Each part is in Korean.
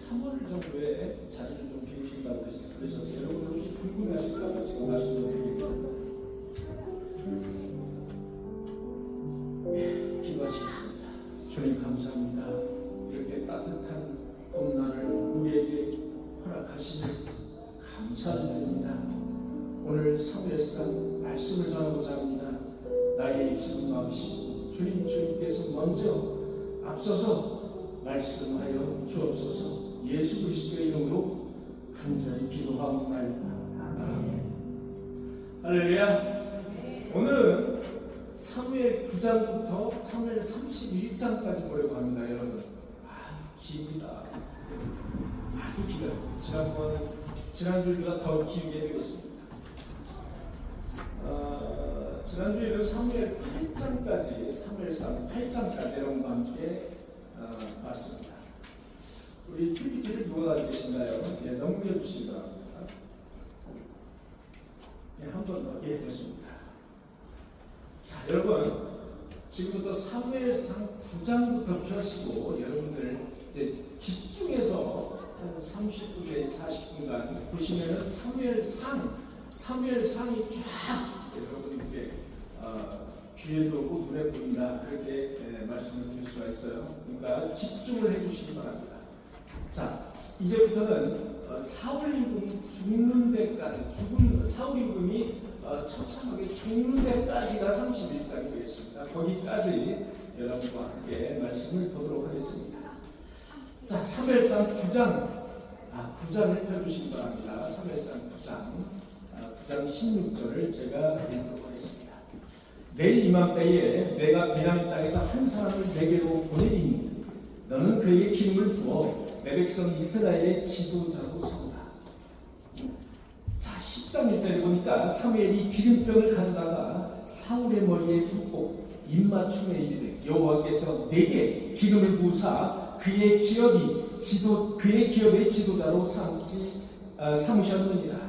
3월 정도에 자리를 좀 비우신다고 그러셨어요. 여러분 혹시 궁금하실까봐 지금 말씀 좀 드립니다. 기도하시겠습니다. 주님 감사합니다. 이렇게 따뜻한 봄날을 우리에게 허락하시니 감사를 드립니다. 오늘 사무엘상 말씀을 전하고자 합니다. 나의 입술을 막으시고 주님께서 먼저 앞서서 말씀하여 주옵소서. 예수 그리스도의 이름으로 간절히 기도하옵나이다. 아멘. 할렐루야. 오늘은 사무엘 9장부터 사무엘 31장까지 보려고 합니다. 여러분 깁니다. 아주 길어요. 지난주보다 더 길게 되겠습니다. 지난주에는 사무엘 8장까지, 사무엘상 8장까지 여러분과 함께 봤습니다. 우리 PPT를 누가 가지고 계신가요? 예, 넘겨주시기 바랍니다. 예, 한 번 더. 예, 됐습니다. 자, 여러분, 지금부터 사무엘상 9장부터 펴시고 여러분들 이제 집중해서 한 30분 내지 40분간 보시면은 사무엘상이 쫙 여러분께 귀에 들어오고 눈에 보인다 그렇게 말씀을 드릴 수가 있어요. 그러니까 집중을 해주시기 바랍니다. 자, 이제부터는 사울 임금이 죽는 데까지 사울 임금이 처참하게 죽는 데까지가 31장이 되겠습니다. 거기까지 여러분과 함께 말씀을 보도록 하겠습니다. 자, 사무엘상 9장을 펴주시기 바랍니다. 사무엘상 9장 16절을 제가 읽도록 하겠습니다. 내일 이맘때에 내가 베냐민 땅에서 한 사람을 내게로 보내리니 너는 그에게 기름을 부어 내 백성 이스라엘의 지도자로 삼으라. 자, 10장 1절에 보니까 사무엘이 기름병을 가져다가 사울의 머리에 붓고 입맞춤에 이르되 여호와께서 내게 기름을 부으사 그의 기업의 지도자로 삼으셨느니라.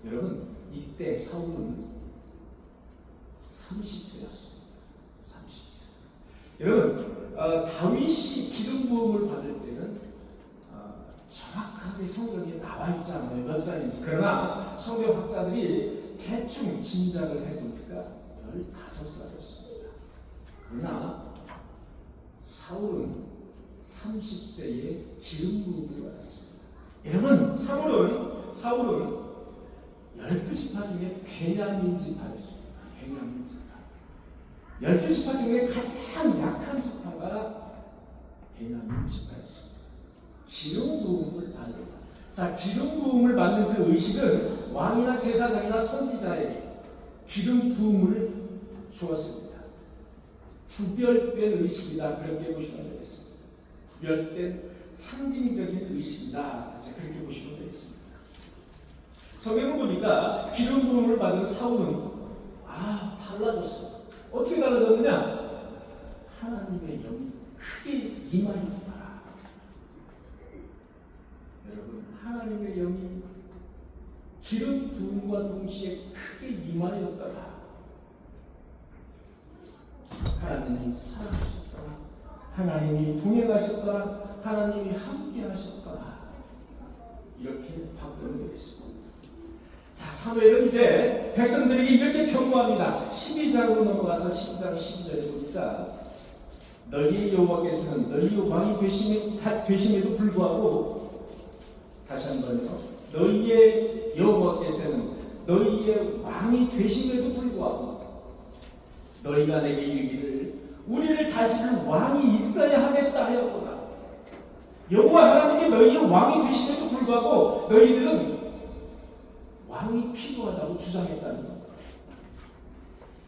여러분, 이때 사울은 30세였습니다. 30세. 여러분, 다윗이 기름 부음을 받을 때는 정확하게 성경에 나와 있지 않아요. 몇 살인지. 그러나 성경학자들이 대충 짐작을 해보니까 15살이었습니다. 그러나 사울은 30세에 기름 부음을 받았습니다. 여러분, 사울은 12지파 중에 베냐민 지파였습니다. 베냐민 지파. 12지파 중에 가장 약한 지파가 베냐민 지파였습니다. 기름 부음을 받는다. 자, 기름 부음을 받는 그 의식은 왕이나 제사장이나 선지자에게 기름 부음을 주었습니다. 구별된 의식이다. 그렇게 보시면 되겠습니다. 구별된 상징적인 의식이다. 그렇게 보시면 되겠습니다. 성경을 보니까 기름 부음을 받은 사울은 달라졌습니다. 어떻게 달라졌느냐? 하나님의 영이 크게 임하였더라. 여러분, 하나님의 영이 기름 부음과 동시에 크게 임하였더라. 하나님이 사랑하셨더라. 하나님이 동행하셨더라. 하나님이 함께하셨더라. 이렇게 바꾸면 되겠습니다. 자, 사무엘은 이제 백성들에게 이렇게 경고합니다. 12장으로 넘어가서 12장 12절에 보니까 너희의 여호와께서는 너희의 왕이 되심에도 불구하고, 다시 한번요, 너희의 여호와께서는 너희의 왕이 되심에도 불구하고 너희가 내게 이르기를 우리를 다스릴 왕이 있어야 하겠다 하였구나. 여호와 하나님이 너희의 왕이 되심에도 불구하고 너희들은 왕이 필요하다고 주장했다는 것.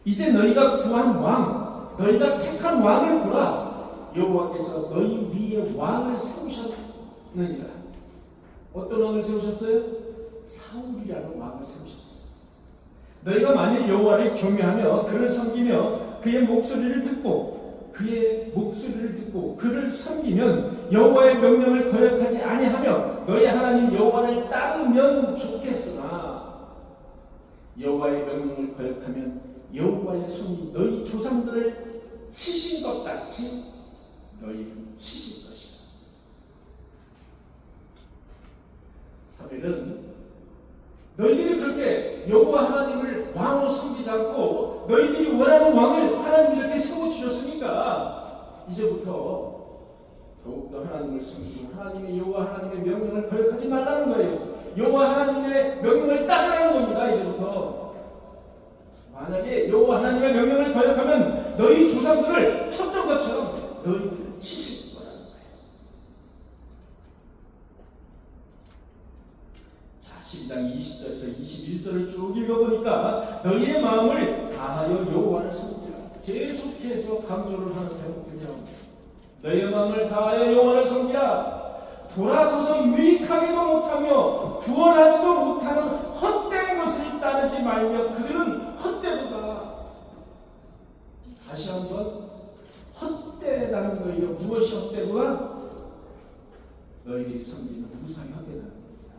이제 너희가 구한 왕, 너희가 택한 왕을 보라. 여호와께서 너희 위에 왕을 세우셨느니라. 어떤 왕을 세우셨어요? 사울이라는 왕을 세우셨어요. 너희가 만일 여호와를 경외하며 그를 섬기며 그의 목소리를 듣고 그를 섬기면 여호와의 명령을 거역하지 아니하며 너희 하나님 여호와를 따르면 좋겠으나 여호와의 명령을 거역하면 여호와의 손이 너희 조상들을 치신 것 같이 너희를 치실 것이라. 사무엘은 너희들이 그렇게 여호와 하나님을 왕으로 섬기지 않고 너희들이 원하는 왕을 하나님이 이렇게 세워주셨으니까 이제부터 더욱더 하나님을 섬기고 하나님의 여호와 하나님의 명령을 거역하지 말라는 거예요. 여호와 하나님의 명령을 따르라는 겁니다. 이제부터 만약에 여호와 하나님의 명령을 거역하면 너희 조상들을 쳤던 것처럼 너희들을 치실 거라는 거예요. 자, 12장 20절에서 21절을 쭉 읽어보니까 너희의 마음을 다하여 여호와를 섬기라. 계속해서 강조를 하는 대목들이라고. 너희의 마음을 다하여 여호와를 섬기라. 돌아서서 유익하기도 못하며 구원하지도 못하는 헛된 것을 따르지 말며 그들은 헛되도다. 다시 한번 헛되다는 거예요. 무엇이 헛되도다? 너희들이 섬기는 우상이 헛되다는 겁니다.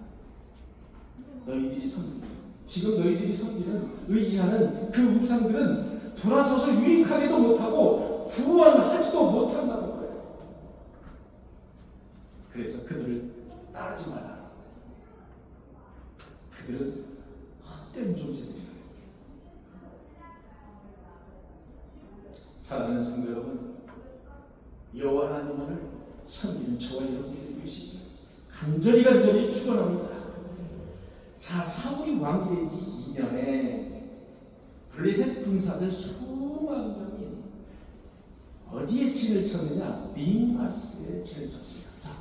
너희들이 섬기는 지금 너희들이 섬기는 의지하는 그 우상들은 돌아서서 유익하기도 못하고 구원하지도 못한다는 거예요. 그래서 그들을 따르지 마라. 그들은 헛된 존재들이라. 사랑하는 성도 여러분, 여호와 하나님을 섬기는 저와 여러분들이 되시기 간절히 축원합니다. 자, 사울이 왕이 된 지 2년에 블레셋 군사들 수만 명이 어디에 진을 쳤느냐? 믹마스에 진을 쳤습니다. 자,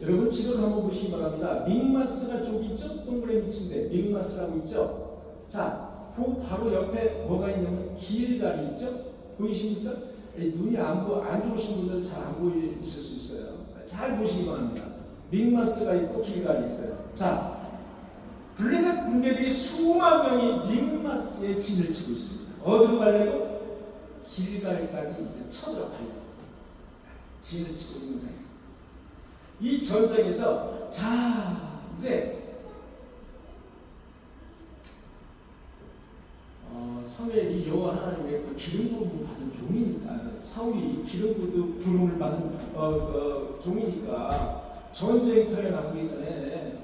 여러분 지도를 한번 보시기 바랍니다. 믹마스가 저기 있죠? 동그라미 밑인데 믹마스라고 있죠? 자, 그 바로 옆에 뭐가 있냐면 길갈이 있죠? 보이십니까? 눈이 안 좋으신 분들은 잘 안 보이실 수 있어요. 잘 보시기 바랍니다. 믹마스가 있고 길갈이 있어요. 자, 블레셋 군대들이 수만 명이 믹마스에 진을 치고 있습니다. 어디로 가려고? 길갈까지 이제 쳐들어가려고 진을 치고 있는 거예요. 이 전쟁에서 자 이제 사무엘이 여호와 하나님의 그 기름 부음을 받은 종이니까 사울이 기름 부음을 받은 종이니까 전쟁터에 나가기 전에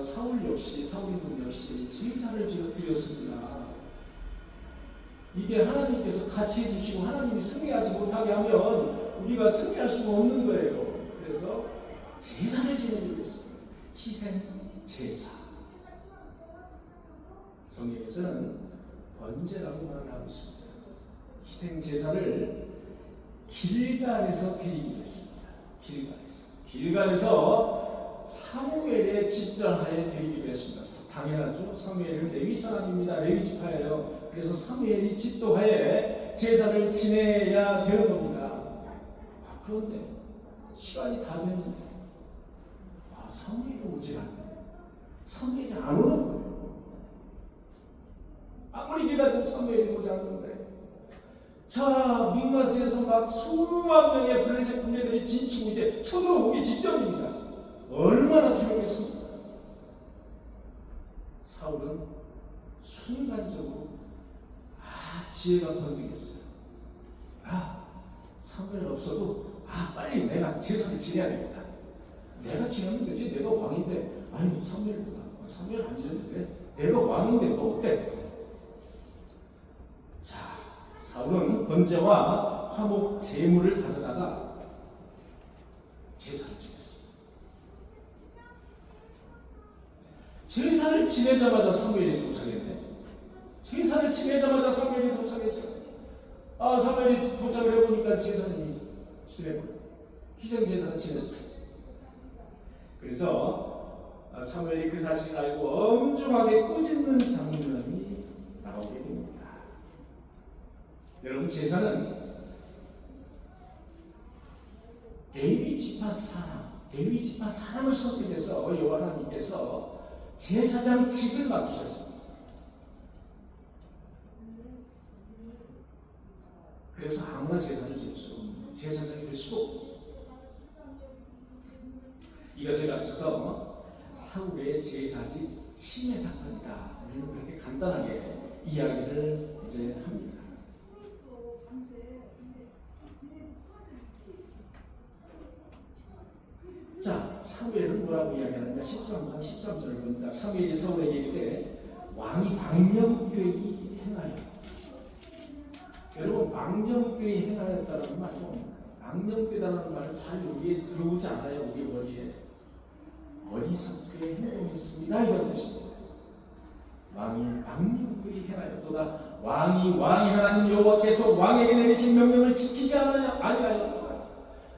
사울이군 역시 제사를 드렸습니다. 이게 하나님께서 같이 해주시고 하나님이 승리하지 못하게 하면 우리가 승리할 수가 없는 거예요. 그래서 제사를 지내기로 했습니다. 희생 제사. 성경에서는 번제라고 말을 하고 있습니다. 희생 제사를 길갈에서 드리기로 했습니다. 길갈에서 사무엘의 집전하에 드리기로 했습니다. 당연하죠. 사무엘은 레위 사람입니다. 레위 지파예요. 그래서 사무엘이 집도하에 제사를 지내야 되는 겁니다. 그런데 시간이 다 됐는데 사무엘이 오지 않네. 사무엘이 안 오는 거예요. 아무리 기다려도 사무엘이 오지 않는데 자, 믹마스에서 막 수만 명의 블레셋 군대들이 진치고 이제 쳐들어오기 직전입니다. 얼마나 두렵겠습니까? 사울은 순간적으로 지혜가 번득했어요. 사무엘 없어도 빨리 내가 제사를 지내야 되겠다. 내가 지내면 되지. 내가 왕인데 아니 사무엘보다 사무엘 안 지내도 돼. 내가 왕인데 뭐 어때? 자, 사울은 번제와 화목 제물을 가져다가 제사를 지냈습니다. 제사를 지내자마자 사무엘이 도착했네. 제사를 지내자마자 사무엘이 도착했어요. 사무엘이 도착을 해보니까 제사는 지내버려. 희생제사가 지냈죠. 그래서 사무엘이 그 사실을 알고 엄중하게 꾸짖는 장면이 나오게 됩니다. 여러분, 제사는 레위 지파 사람을 선택해서 여호와 하나님께서 제사장직을 맡기셨습니다. 그래서 아무나 제사를 지낼 수 없는 제사장이 될 수도 없고 이것을 갖춰서 사울의 제사직 침해 사건이다. 우리는 그렇게 간단하게 이야기를 이제 합니다. 자, 사무엘은 뭐라고 이야기하느냐? 13장 13절을 보니까 사무엘이 사울에게 이르되 왕이 망령되이 행하여. 여러분, 망령되이 행하였다는 말은 뭡니까? 망령되다는 말은 잘 여기에 들어오지 않아요. 우리 머리에. 어리석게 행동했습니다, 이런 뜻입니다. 왕이 망령되이 행하여. 또다 왕이 하나님 여호와께서 왕에게 내리신 명령을 지키지 아니하여.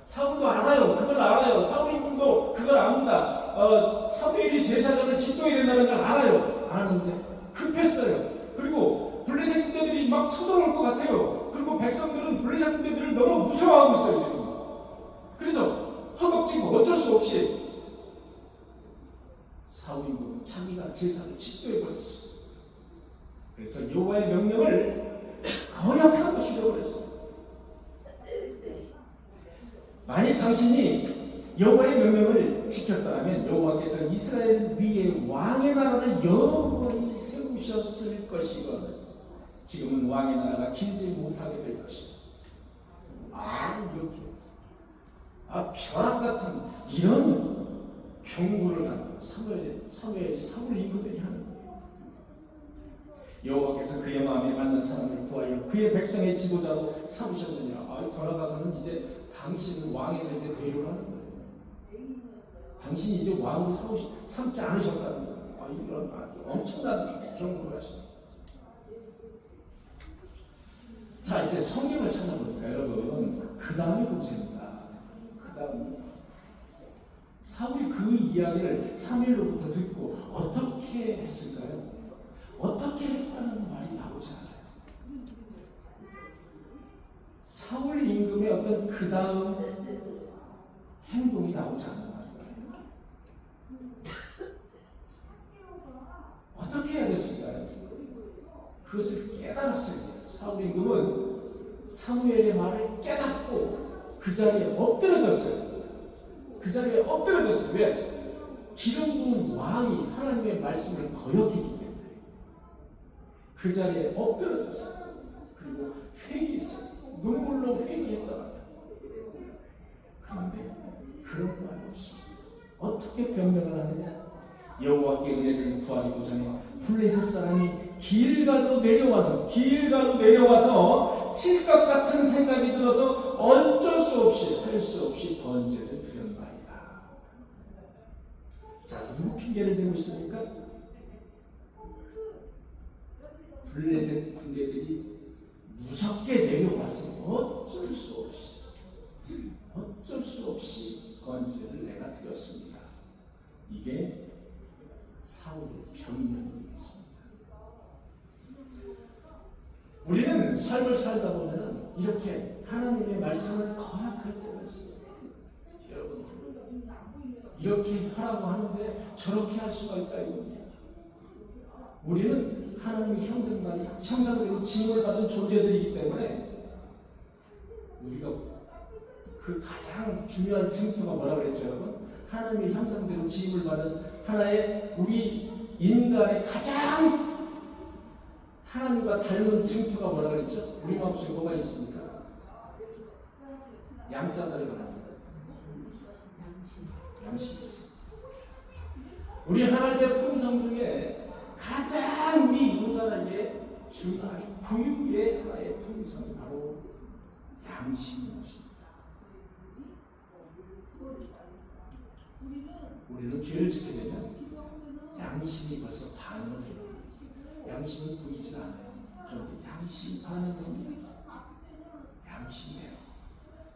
사울도 알아요. 그걸 알아요. 사울 임금도 그걸 압니다. 사무엘이 제사장을 집도해야 된다는 걸 알아요. 아는데 급했어요. 그리고 블레셋 군대들이 막 쳐들어올 것 같아요. 그리고 백성들은 블레셋 군대들을 너무 무서워하고 있어요, 지금. 그래서 허겁지겁 어쩔 수 없이 사울 임금은 자기가 제사를 집도해버렸어요. 그래서 여호와의 명령을 거역한 것이 되어버렸어요. 만약 당신이 여호와의 명령을 지켰다면 여호와께서 이스라엘 위에 왕의 나라를 영원히 세우셨을 것이거든. 지금은 왕의 나라가 길지 못하게 될 것이다. 이렇게 벼락 같은 이런 경고를 갖고 사무엘이 사울 임금에게 하는 거예요. 여호와께서 그의 마음에 맞는 사람을 구하여 그의 백성의 지도자로 삼으셨느냐? 돌아가서는 이제 당신은 왕에서 이제 내려가는 거예요. 당신이 이제 왕으로 삼지 않으셨다는 거예요. 이런 아주 엄청난 경고를 하십니다. 자, 이제 성경을 찾아보니까 여러분, 그 다음이 문제입니다. 그 다음이 사울이 그 이야기를 사무엘로부터 듣고 어떻게 했을까요? 어떻게 했다는 말이 나오지 않아요. 사울 임금의 어떤 그 다음 행동이 나오지 않는 말이에요. 어떻게 해야 됐을까요? 그것을 깨달았어요. 사울 임금은 사무엘의 말을 깨닫고 그 자리에 엎드려졌어요. 그 자리에 엎드려졌어요. 왜? 기름 부은 왕이 하나님의 말씀을 거역했기 때문에 그 자리에 엎드려졌어요. 그리고 회개했어요. 눈물로 회개했더라고요. 그런데 그런 말이 없습니다. 어떻게 변명을 하느냐? 여호와께 은혜를 구하기도 전에 블레셋 사람이 길갈로 내려와서 칠것 같은 생각이 들어서 어쩔 수 없이 할 수 없이 번제를 드렸나이다. 자, 누구 핑계를 대고 있습니까? 블레셋 군대들이 무섭게 내려와서 어쩔 수 없이 번제를 내가 드렸습니다. 이게 사울의 변명이 있습니다. 우리는 삶을 살다 보면 이렇게 하나님의 말씀을 거역할 때가 있어요. 여러분, 이렇게 하라고 하는데 저렇게 할 수가 있다 이겁니다. 우리는 하나님의 형상대로 지음을 받은 존재들이기 때문에 우리가 그 가장 중요한 증표가 뭐라고 그랬죠, 여러분? 하나님의 형상대로 지음을 받은 하나의 우리 인간의 가장 하나님과 닮은 증표가 뭐라고 그랬죠? 우리 마음속에 뭐가 있습니까? 양자들을 합니다. 양심이 있습니다. 우리 하나님의 품성 중에 가장 우리 인간에게 준 아주 고유의 하나의 품성이 바로 양심인 것입니다. 우리는 죄를 짓게 되면 양심이 벌써 반응을 해요. 양심은 보이지 않아요. 그런데 양심이 반응을 합니다.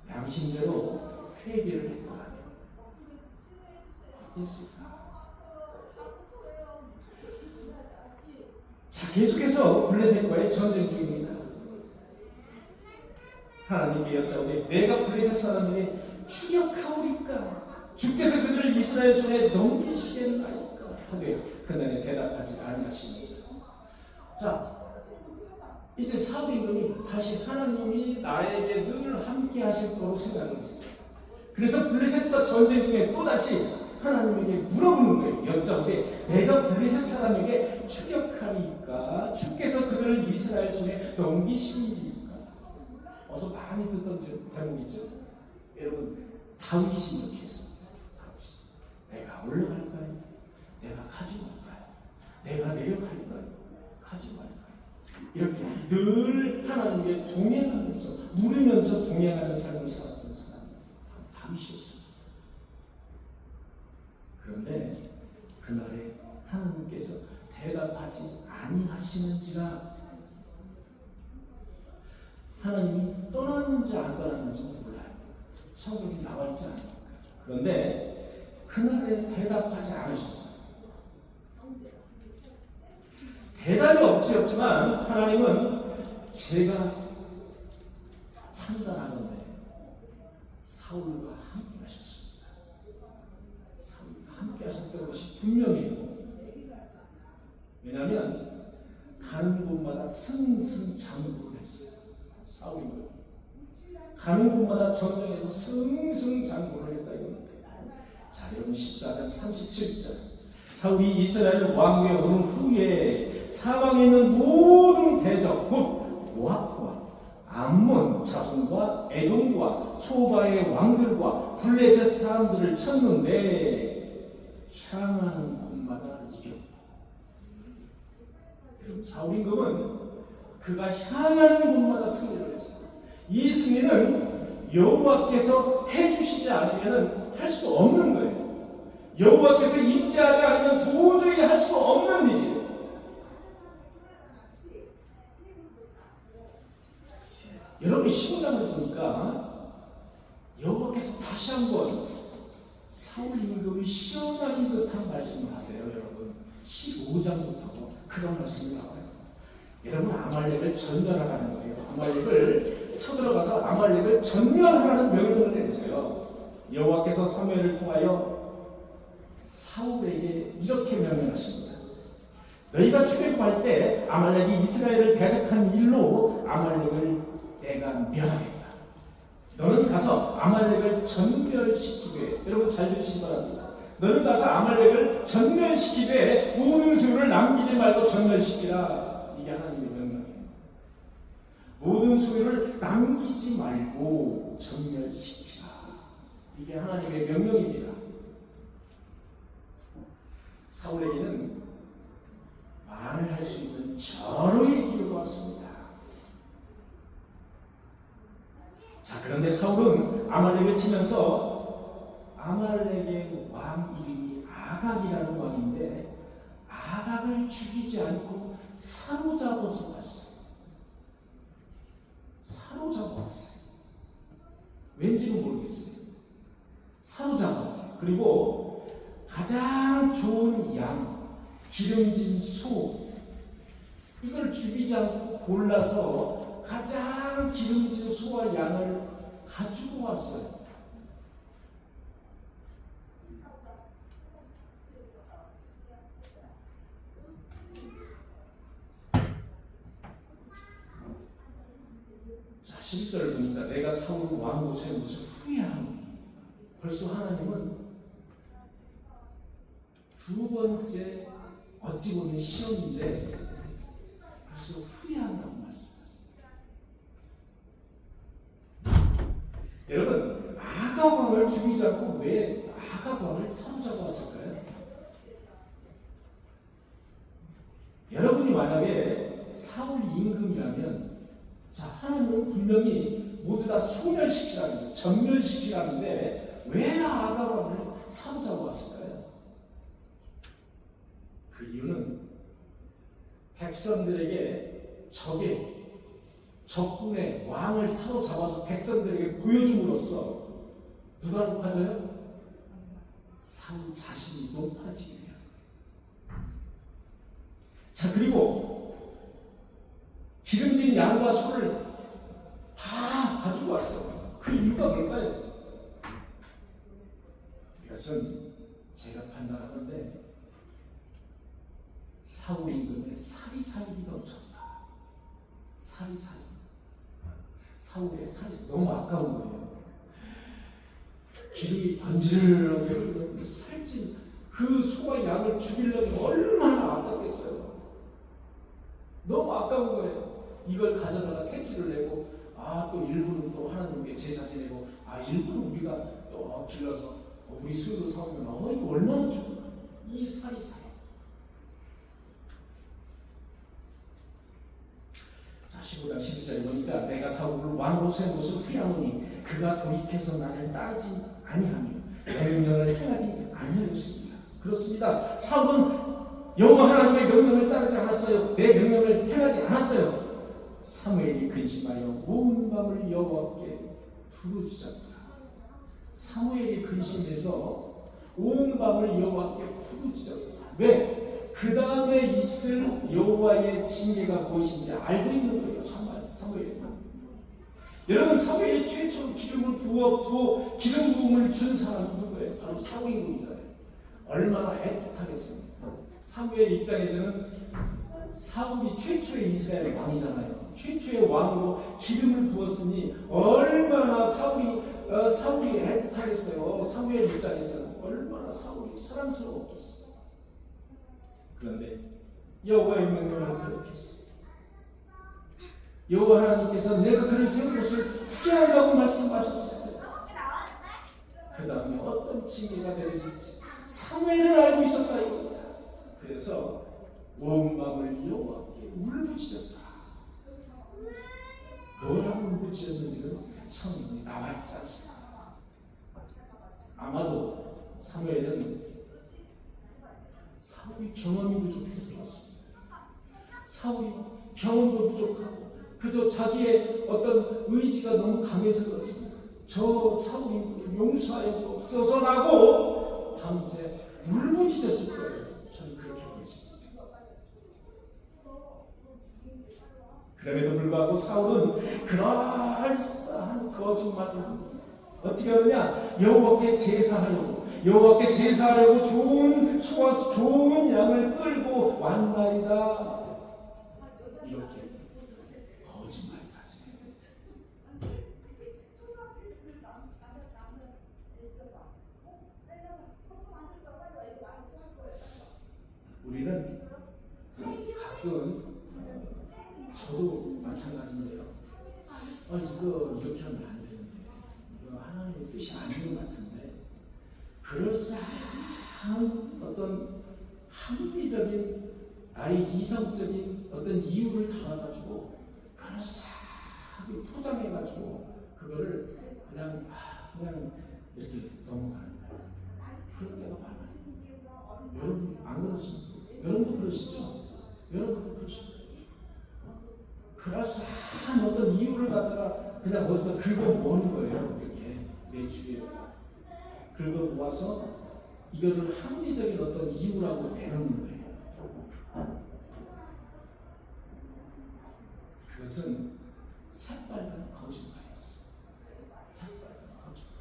양심대로 회개를 했더라면 어땠을까? 자, 계속해서 블레셋과의 전쟁 중입니다. 하나님께 여짜오되 내가 블레셋 사람에게 추격하오리까? 주께서 그들을 이스라엘 손에 넘기시겠나이까? 하되 그날에 대답하지 아니하시면서. 자, 이제 사울 임금이 다시 하나님이 나에게 늘 함께 하실 거로 생각을 했어요. 그래서 블레셋과 전쟁 중에 또다시 하나님에게 물어보는 거예요. 여짜오되 내가 블레셋 사람에게 추격하리까? 주께서 그들을 이스라엘 손에 넘기시리까? 어서 많이 듣던 대목이죠. 여러분, 다윗이 이렇게 했습니다. 내가 올라갈까요? 내가 가지 말까요? 내가 내려갈까요? 가지 말까요? 이렇게 늘 하나님께 동행하면서 물으면서 동행하는 삶을 살았던 사람은 다윗이었습니다. 그런데 그날에 하나님께서 대답하지 아니하시는지라 하나님이 떠났는지 안 떠났는지 몰라요. 성경이 나와 있지 않아요. 그런데 그날에 대답하지 않으셨어요. 대답이 없으셨지만 하나님은 제가 판단하는데 사울과 함께 하셨습니다. 사울과 함께 하셨던 것이 분명해요. 왜냐하면 가는 곳마다 승승장구를 했어요. 사울이 가는 곳마다 전쟁에서 승승장구를 했다 이겁니다. 자, 여러분 14장 37절 사울이 이스라엘 왕위에 오른 후에 사방에 있는 모든 대적 곧 모압과 암몬 자손과 에돔과 소바의 왕들과 블레셋 사람들을 쳤는데 향하는 곳마다 이겼다. 사울 임금은 그가 향하는 곳마다 승리를 했어요. 이 승리는 여호와께서 해주시지 않으면 할 수 없는 거예요. 여호와께서 임재하지 않으면 도저히 할 수 없는 일이에요. 여러분 15장을 보니까 여호와께서 다시 한번 사울 임금이 시험하는 듯한 말씀을 하세요. 여러분 15장부터 그런 말씀이 나와요. 여러분 아말렉을 전멸하라는 거예요. 아말렉을 쳐들어가서 아말렉을 전멸하라는 명령을 내리세요. 여호와께서 사무엘을 통하여 사울에게 이렇게 명령하십니다. 너희가 출애굽할 때 아말렉이 이스라엘을 대적한 일로 아말렉을 내가 멸하겠다. 너는 가서 아말렉을 전멸시키되, 여러분 잘 들으시기 바랍니다. 너는 가서 아말렉을 전멸시키되 모든 수를 남기지 말고 전멸시키라. 이게 하나님의 명령이에요. 모든 수를 남기지 말고 전멸시키라. 이게 하나님의 명령입니다. 사울에게는 만회할 수 있는 절호의 기회가 왔습니다. 자, 그런데 사울은 아말렉을 치면서 아말렉의 왕 이름이 아각이라는 왕인데 아각을 죽이지 않고 사로잡아서 왔어요. 사로잡았어요. 왠지는 모르겠어요. 사로잡았어요. 그리고 가장 좋은 양, 기름진 소, 이걸 죽이지 않고 골라서 가장 기름진 소와 양을 가지고 왔어요. 자, 11절을 보니까 내가 사울 왕으로 세운 것을 후회하노니, 벌써 하나님은 두 번째 어찌 보면 시험인데 벌써 후회한다고 말씀하셨습니다. 여러분, 아각 왕을 죽이지 않고 왜 아각 왕을 사로잡았을까요? 여러분이 만약에 사울 임금이라면, 자, 하나님은 분명히 모두 다 소멸시키라는 거예요. 전멸시키라는데 왜 아각 왕을 사로잡았을까요? 그 이유는 백성들에게 적군의 왕을 사로잡아서 백성들에게 보여줌으로써 누가 높아져요? 사울 자신이 높아지게 해요. 자, 그리고 기름진 양과 소를 다 가지고 왔어요. 그 이유가 뭘까요? 이것은 제가 판단하는데 사울 임금의 사리사욕이 넘쳤다. 사리사욕. 사울의 사리 너무 아까운 거예요. 기름이 번지르르하게 흐르는 살찐 그 소와 양을 죽이려면 얼마나 아깝겠어요. 너무 아까운 거예요. 이걸 가져다가 새끼를 내고, 또 일부는 또 하나님께 제사 지내고, 일부는 우리가 또 길러서 우리 서로 싸우면 이거 얼마나 좋을까? 이 사이사이. 자, 15장 11절에 보니까 내가 사울을 왕으로 세운 것을 후회하노니 그가 돌이켜서 나를 따르지 아니하며 내 명령을 행하지 아니하였습니다. 그렇습니다. 사울은 여호와 하나님의 명령을 따르지 않았어요. 내 명령을 행하지 않았어요. 사무엘이 근심하여 온 밤을 여호와께 부르짖었다. 사무엘이 근심해서 온 밤을 여호와께 부르짖었다. 왜? 그 다음에 있을 여호와의 징계가 무엇인지 알고 있는 거예요. 사무엘은. 여러분, 사무엘이 최초 기름을 기름 부음을 준 사람은 누구예요? 바로 사울이잖아요. 얼마나 애틋하겠습니까? 사무엘 입장에서는 사울이 최초의 이스라엘 왕이잖아요. 최초의 왕으로 기름을 부었으니 얼마나 사울이 애틋하겠어요. 사무엘 입장에서는 얼마나 사울이 사랑스러웠겠어요. 그런데 여호와의 명령을 거역했어요. 여호와 하나님께서 내가 그를 세운 것을 후회한다고 말씀하셨어요. 그 다음에 어떤 징계가 내려질지 사무엘은 알고 있었다 이겁니다. 그래서 온 밤을 여호와께 울부짖었다. 뭐라고 울부짖었는지는 성경에 나와 있지 않습니다. 아마도 사무엘은 사울이 경험이 부족해서 그렇습니다. 사울이 경험도 부족하고 그저 자기의 어떤 의지가 너무 강해서 그렇습니다. 저 사울이 용서하여 주옵소서라고 밤새 울부짖었을 거예요. 저는 그렇게 보여집니다. 그럼에도 불구하고 사울은 그럴싸한 거짓말을 어떻게 하느냐? 여호와께 제사하려고 좋은 소와 좋은 양을 끌고 왔나이다. 이렇게 거짓말까지. 우리는 가끔 저도 마찬가지인데요. 이거 이렇게 하면 안 되는데, 이거 하나님의 뜻이 아닌 것 같은데, 그럴싸한 어떤 합리적인 나의 이성적인 어떤 이유를 담아가지고 그럴싸하게 포장해가지고 그거를 그냥 이렇게 넘어가는 거예요. 그럴 때가 많아요. 여러분 안 그러십니까? 여러분도 그러시죠? 여러분도 그러시죠? 그럴싸한 어떤 이유를 갖다가 그냥 거기서 긁어모으는 거예요. 이렇게 내 주위에 긁어모아서 이거를 합리적인 어떤 이유라고 내놓는 거예요. 그것은 새빨간 거짓말이었어요. 새빨간 거짓말.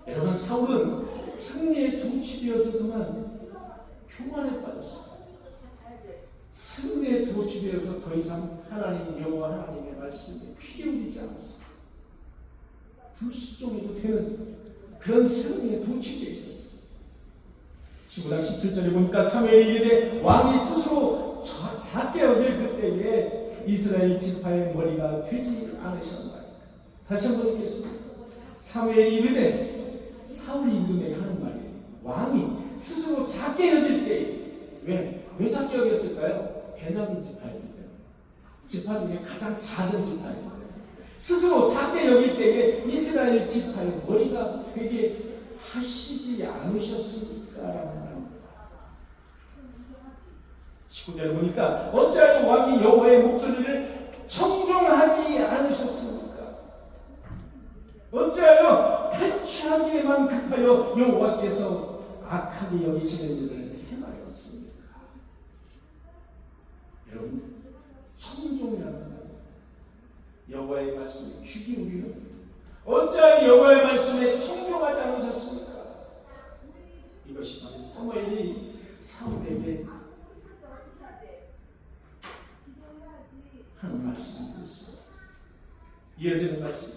여러분, 사울은 승리에 도취되어서 그만 교만에 빠졌어요. 승리에 도취되어서 더 이상 하나님 여호와 하나님의 말씀에 귀 기울이지 않았어요. 불수종해도 되는 그런 승리에 도취되어 있었어요. 15장 17절에 보니까 사무엘이 이르되 왕이 스스로 작게 여길 그때에 이스라엘 지파의 머리가 되지 않으셨나이까. 다시 한번 읽겠습니다. 사무엘이 이르되 사울이 임금에게 하는 말이에요. 왕이 스스로 작게 여길 때에 왜 작게 여겼을까요? 베냐민 지파이기 때문에. 지파 중에 가장 작은 지파이기 때문에. 스스로 작게 여길 때에 이스라엘 지파의 머리가 되게 하시지 않으셨습니까? 라는 말입니다. 19절에 보니까 어찌하여 왕이 여호와의 목소리를 청종하지 않으셨습니까? 어찌하여 탈취하기에만 급하여 여호와께서 악하게 여기시는 일을 행하였습니까? 여러분, 청종이라는 말, 여호와의 말씀에 귀 기울이는, 어찌하여 여호와의 말씀에 청종하지 않으셨습니까? 이것이 바로 사무엘이 사울에게 하는 말씀이었습니다. 이어지는 말씀,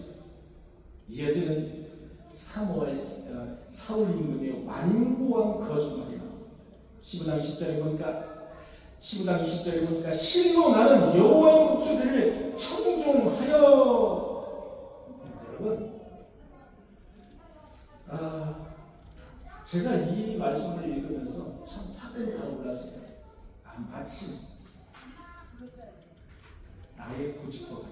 이어지는 사울 임금의 완고한 거짓말이 나옵니다. 15장 20절에 보니까 실로 나는 여호와의 목소리를 청종하여. 여러분, 제가 이 말씀을 읽으면서 참 화끈 달아올랐어요. 마치 나의 고집과 같다.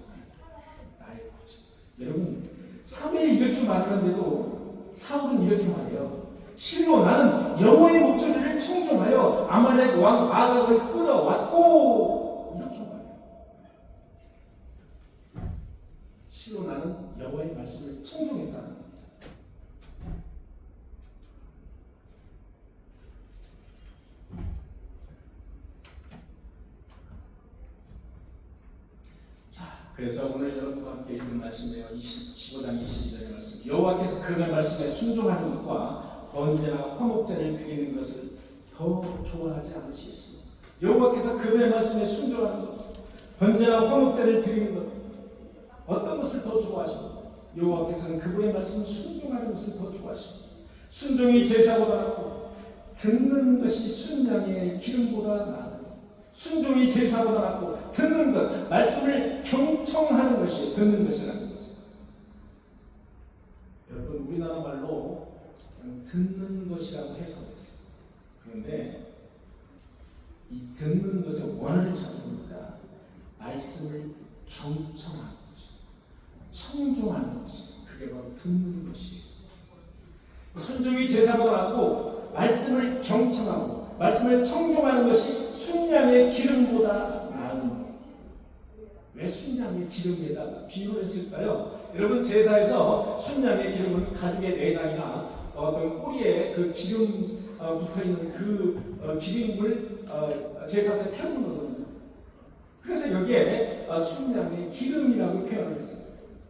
나의 고집. 여러분, 사무엘이 이렇게 말하는데도 사울은 이렇게 말해요. 실로 나는 여호와의 목소리를 청종하여 아말렉 왕 아각을 끌어왔고, 이렇게 말해요. 실로 나는 여호와의 말씀을 청종했다는 겁니다. 그래서 오늘 여러분과 함께 읽은 말씀이에요. 15장 22절의 말씀. 여호와께서 그의 말씀에 순종하는 것과 번제나 화목제를 드리는 것을 더 좋아하지 않으시겠습니까? 여호와께서 그의 말씀에 순종하는 것, 번제나 화목제를 드리는 것, 어떤 것을 더 좋아하십니까? 여호와께서는 그분의 말씀을 순종하는 것을 더 좋아하십니다. 순종이 제사보다 낫고 듣는 것이 순양의 기름보다 나아요. 순종이 제사보다 낫고 듣는 것, 말씀을 경청하는 것이 듣는 것이라는 것입니다. 여러분, 우리나라 말로 듣는 것이라고 해석했어요. 그런데 이 듣는 것의 원어를 찾으니까 말씀을 경청하는 것이, 청종하는 것이, 그게 바로 듣는 것이에요. 순종이 제사보다 낫고 말씀을 경청하고 말씀을 청종하는 것이 순양의 기름보다 나은 것. 왜 순양의 기름에다 비유를 했을까요? 여러분, 제사에서 순양의 기름은 가죽의 내장이나 어떤 꼬리에 그 기름 붙어있는 그 기름을 제사 때 태우는 거거든요. 그래서 여기에 순양의 기름이라고 표현을 했어요.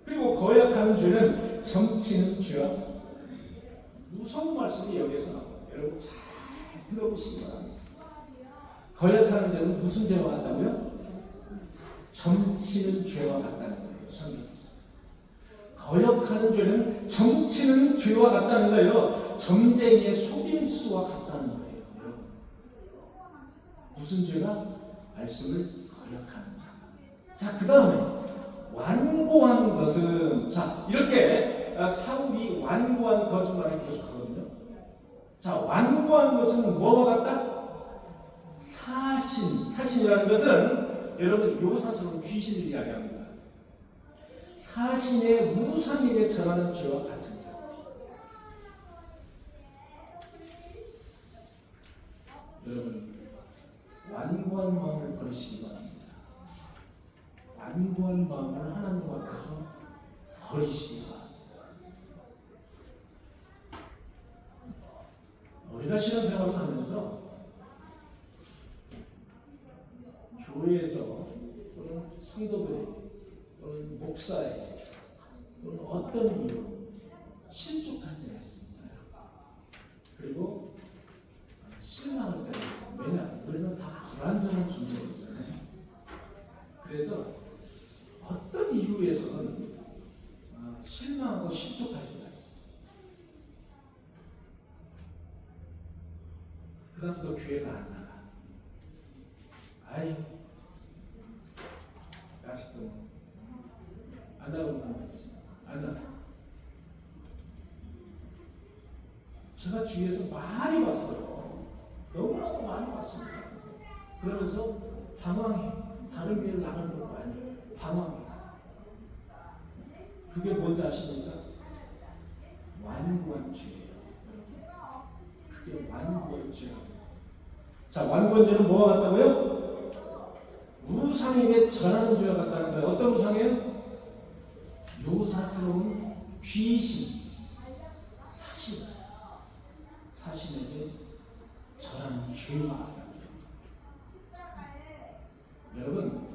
그리고 거역하는 죄는 점치는 죄와 무서운 말씀이 여기서 나와요. 여러분 잘 들어보시기 바랍니다. 거역하는 죄는 무슨 죄와 같다고요? 점치는 죄와 같다는 거예요. 성경에서. 거역하는 죄는 점치는 죄와 같다는 거예요. 점쟁이의 속임수와 같다는 거예요. 여러분. 무슨 죄가? 말씀을 거역하는 죄. 자, 그 다음에 완고한 것은, 자, 이렇게 사울이 완고한 거짓말을 계속하거든요. 자, 완고한 것은 뭐와 같다? 사신이라는 것은 여러분 요사스러운 귀신을 이야기합니다. 사신의 무상에게 전하는 죄와 같습니다. 여러분, 완고한 마음을 버리시기 바랍니다. 완고한 마음을 하나님 앞에서 버리시기 바랍니다. 우리가 신앙생활을 하면서 교회에서 또는 성도들에게 또는 목사에게 또는 어떤 이유로 실족할 때가 있습니다. 그리고 실망할 때가 있습니다. 왜냐? 우리는 다 불완전한 존재이잖아요. 그래서 어떤 이유에서는 실망하고 실족할 때가 있어요. 그 다음부터 교회가 안 나가. 아이, 아직도 안 나오는 분이 있어요. 안 나가. 제가 주위에서 많이 봤어요. 너무나도 많이 봤습니다. 그러면서 방황해. 다른 교회를 나가는 것도 아니에요. 방황해. 그게 뭔지 아십니까? 완고한 죄예요. 그게 완고한 죄예요. 자, 완고한 죄는 뭐가 같다고요? 우상에게 전하는 죄가 같다는 거예요. 어떤 우상이에요? 요사스러운 귀신, 사신에게 전하는 죄가 같다는 거예요. 여러분,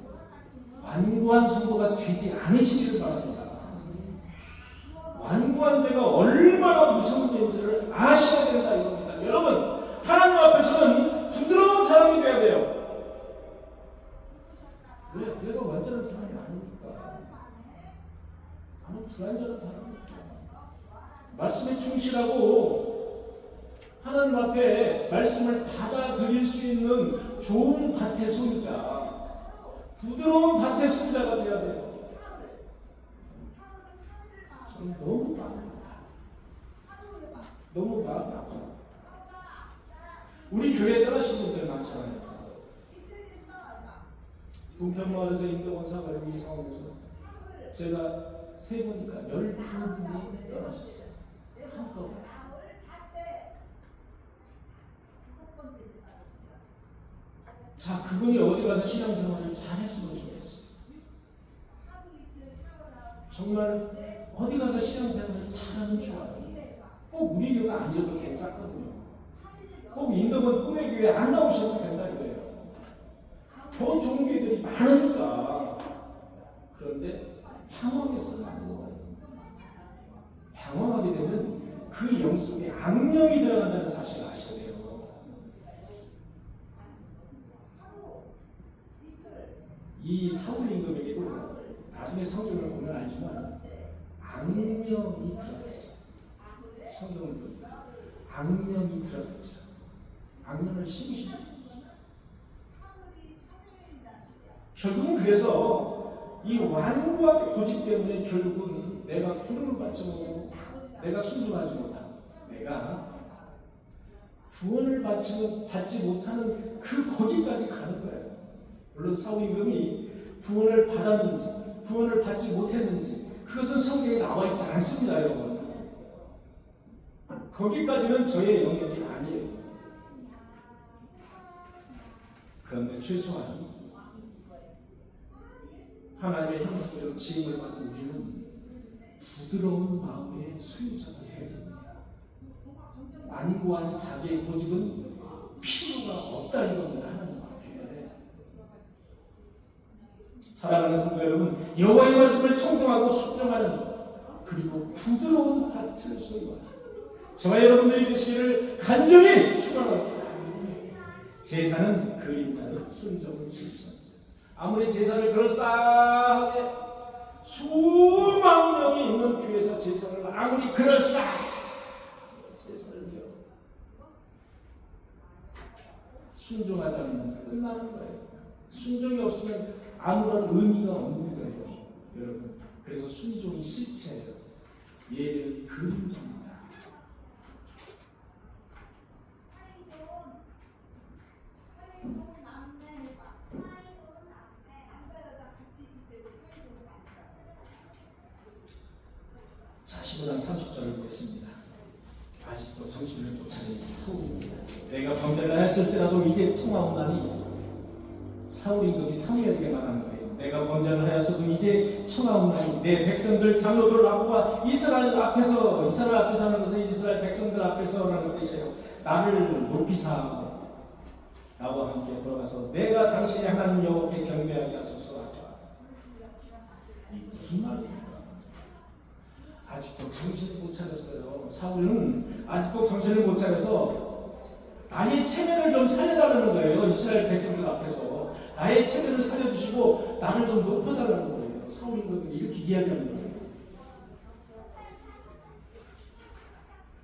완고한 성도가 되지 않으시기를 바랍니다. 완고한 죄가 얼마나 무서운 죄인지를 아셔야 된다 이겁니다. 여러분, 하나님 앞에서는 부드러운 사람이 돼야 돼요. 왜? 내가 완전한 사람이 아니니까. 나는 불완전한 사람이니까. 말씀에 충실하고 하나님 앞에 말씀을 받아들일 수 있는 좋은 밭의 소유자, 부드러운 밭의 소유자가 되어야 돼요. 저는 너무 마음이 아파요. 너무 마음이 아파요. 우리 교회에 떠나신 분들 많잖아요. 동편마을에서 인도원 사가를 이 상황에서 제가 세보니까 12분이 떠나셨어요. 한꺼번에. 자, 그분이 어디 가서 신앙생활을 잘했으면 좋겠어요. 정말 어디 가서 신앙생활을 잘하면 좋아요. 꼭 우리 교회가 아니어도 괜찮거든요. 꼭 인도원 꿈의 교회 안 나오셔도 된다 이거예요. 더 좋은 교회들이 많으니까. 그런데 방황해서는 안 되는 거예요. 방황하게 되면 그 영 속에 악령이 들어간다는 사실을 아셔야 돼요. 이 사울 임금에게도 나중에 성경을 보면 알지만 악령이 들어갔어요. 성경을 보면 악령이 들어갔죠. 악령을 심으신 거죠. 결국은 그래서 이 완고한 고집 때문에 결국은 내가 구름을 받지 못하고 내가 순종하지 못하고 내가 구원을 받지 못하는 그 거기까지 가는 거예요. 물론 사울 임금이 구원을 받았는지 구원을 받지 못했는지 그것은 성경에 나와 있지 않습니다, 여러분. 거기까지는 저의 영역이 아니에요. 그런데 최소한 하나님의 형상대로 지음을 받은 우리는 부드러운 마음의 소유자가 되어야 됩니다. 완고한 자기의 고집은 필요가 없다 이겁니다. 하나님 앞에. 사랑하는 성도 여러분, 여호와의 말씀을 청종하고 순종하는 그리고 부드러운 밭을 소유하는 저와 여러분들이 되시기를 간절히 축원합니다. 제사는 그림자로 순종을 실천합니다. 아무리 제사를 그럴싸하게 수만 명이 있는 교회에서 제사를 아무리 그럴싸하게 제사를 해요. 순종하지 않으면 끝나는 거예요. 순종이 없으면 아무런 의미가 없는 거예요. 여러분, 그래서 순종이 실체예요. 예는 그림자입니다. 자, 15장 30절을 보겠습니다. 아직도 정신을 못 차린 사울입니다. 내가 범죄를 하였을지라도 이제 청하오나니 사울 임금이 사무엘에게 말하는 거예요. 내가 범죄를 하였어도 이제 청하오나니 내 백성들 장로들 앞과 이스라엘 앞에서 하는 것은 이스라엘 백성들 앞에서라는 뜻이에요. 나를 높이사 나와 함께 돌아가서 내가 당신의 하나님 여호와께 경배하게 하소서. 이 무슨 말입니까? 아직도 정신을 못 차렸어요. 사울은 아직도 정신을 못 차려서 나의 체면을 좀 살려달라는 거예요. 이스라엘 백성들 앞에서 나의 체면을 살려주시고 나를 좀 높여달라는 거예요. 사울 임금이 이렇게 이야기하는 거예요.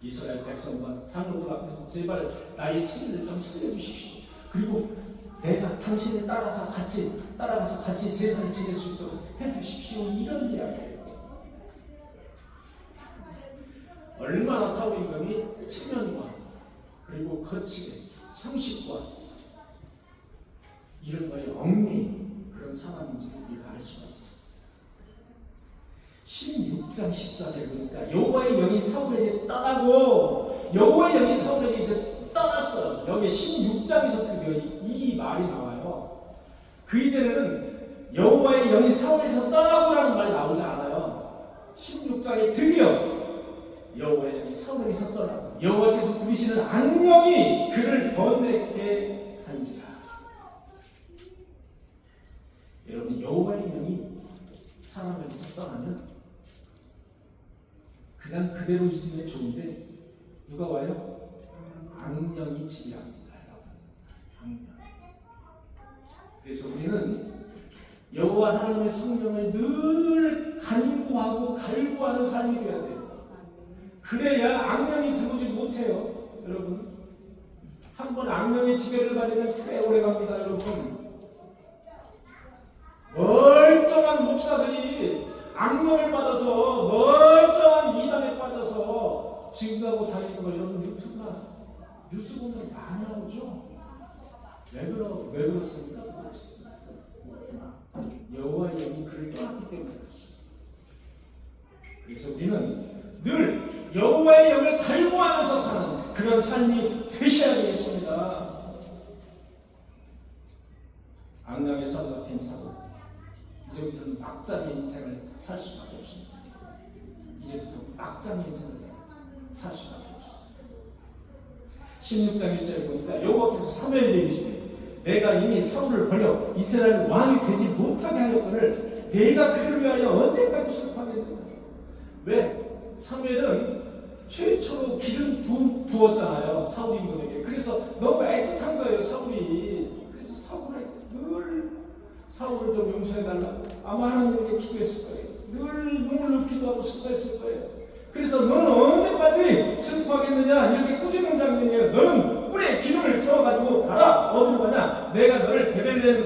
이스라엘 백성과 장로들 앞에서 제발 나의 체면을 좀 살려주십시오. 그리고 내가 당신을 따라가서 같이 제사를 지낼 수 있도록 해주십시오. 이런 이야기예요. 얼마나 사울 임금이 체면과 그리고 거칠게 형식과 이런 거에 얽매인 그런 사람인지 우리가 알 수가 있어요. 16장 14절 보니까 여호와의 영이 사울에게 떠나고 여호와의 영이 사울에게 이제 떠났어요. 여기 16장에서 드디어 이 말이 나와요. 그 이전에는 여호와의 영이 사울에서 떠나고라는 말이 나오지 않아요. 16장에 드디어 여호와의 영이 사울에게서 떠나고 여호와께서 부리시는 악령이 그를 번뇌케 한지라. 여러분, 여호와의 영이 사람에게서 떠나면 그냥 그대로 있으면 좋은데 누가 와요? 악령이 지배합니다. 악령. 그래서 우리는 여호와 하나님의 성령을 늘 간구하고 갈구하는 삶이 되어야 돼요. 그래야 악령이 들어오지 못해요. 여러분, 한번 악령의 지배를 받으면 꽤 오래 갑니다. 여러분, 멀쩡한 목사들이 악령을 받아서 멀쩡한 이단에 빠져서 증거하고 다니는 거 여러분 뉴스 보면 많이 나오죠. 왜 그렇습니까? 여호와의 영이 그를 떠났기 때문에 그렇습니다. 그래서 우리는 늘 여호와의 영을 갈구하면서 사는 그런 삶이 되셔야 되겠습니다. 악령의 사고가 핀 사고, 이제부터는 막장의 인생을 살 수밖에 없습니다. 이제부터 막장의 인생을 살 수밖에 없습니다. 16장 1절에 보니까 여호와께서 사무엘에게 이르시되 내가 이미 사울을 버려 이스라엘 왕이 되지 못하게 하였거늘 내가 그를 위하여 언제까지 슬퍼하겠느냐. 왜? 사무엘은 최초로 기름 부었잖아요, 사울 임금에게. 그래서 너무 애틋한 거예요, 사울이. 그래서 사울을 좀 용서해달라고 아마 하나님에게 기도했을 거예요. 늘 눈물로 기도하고 슬퍼했을 거예요. 그래서 너는 언제까지 슬퍼하겠느냐, 이렇게 꾸짖는 장면이에요. 너는 뿔에 기름을 채워가지고 가라. 어디로 가냐? 내가 너를 베들레헴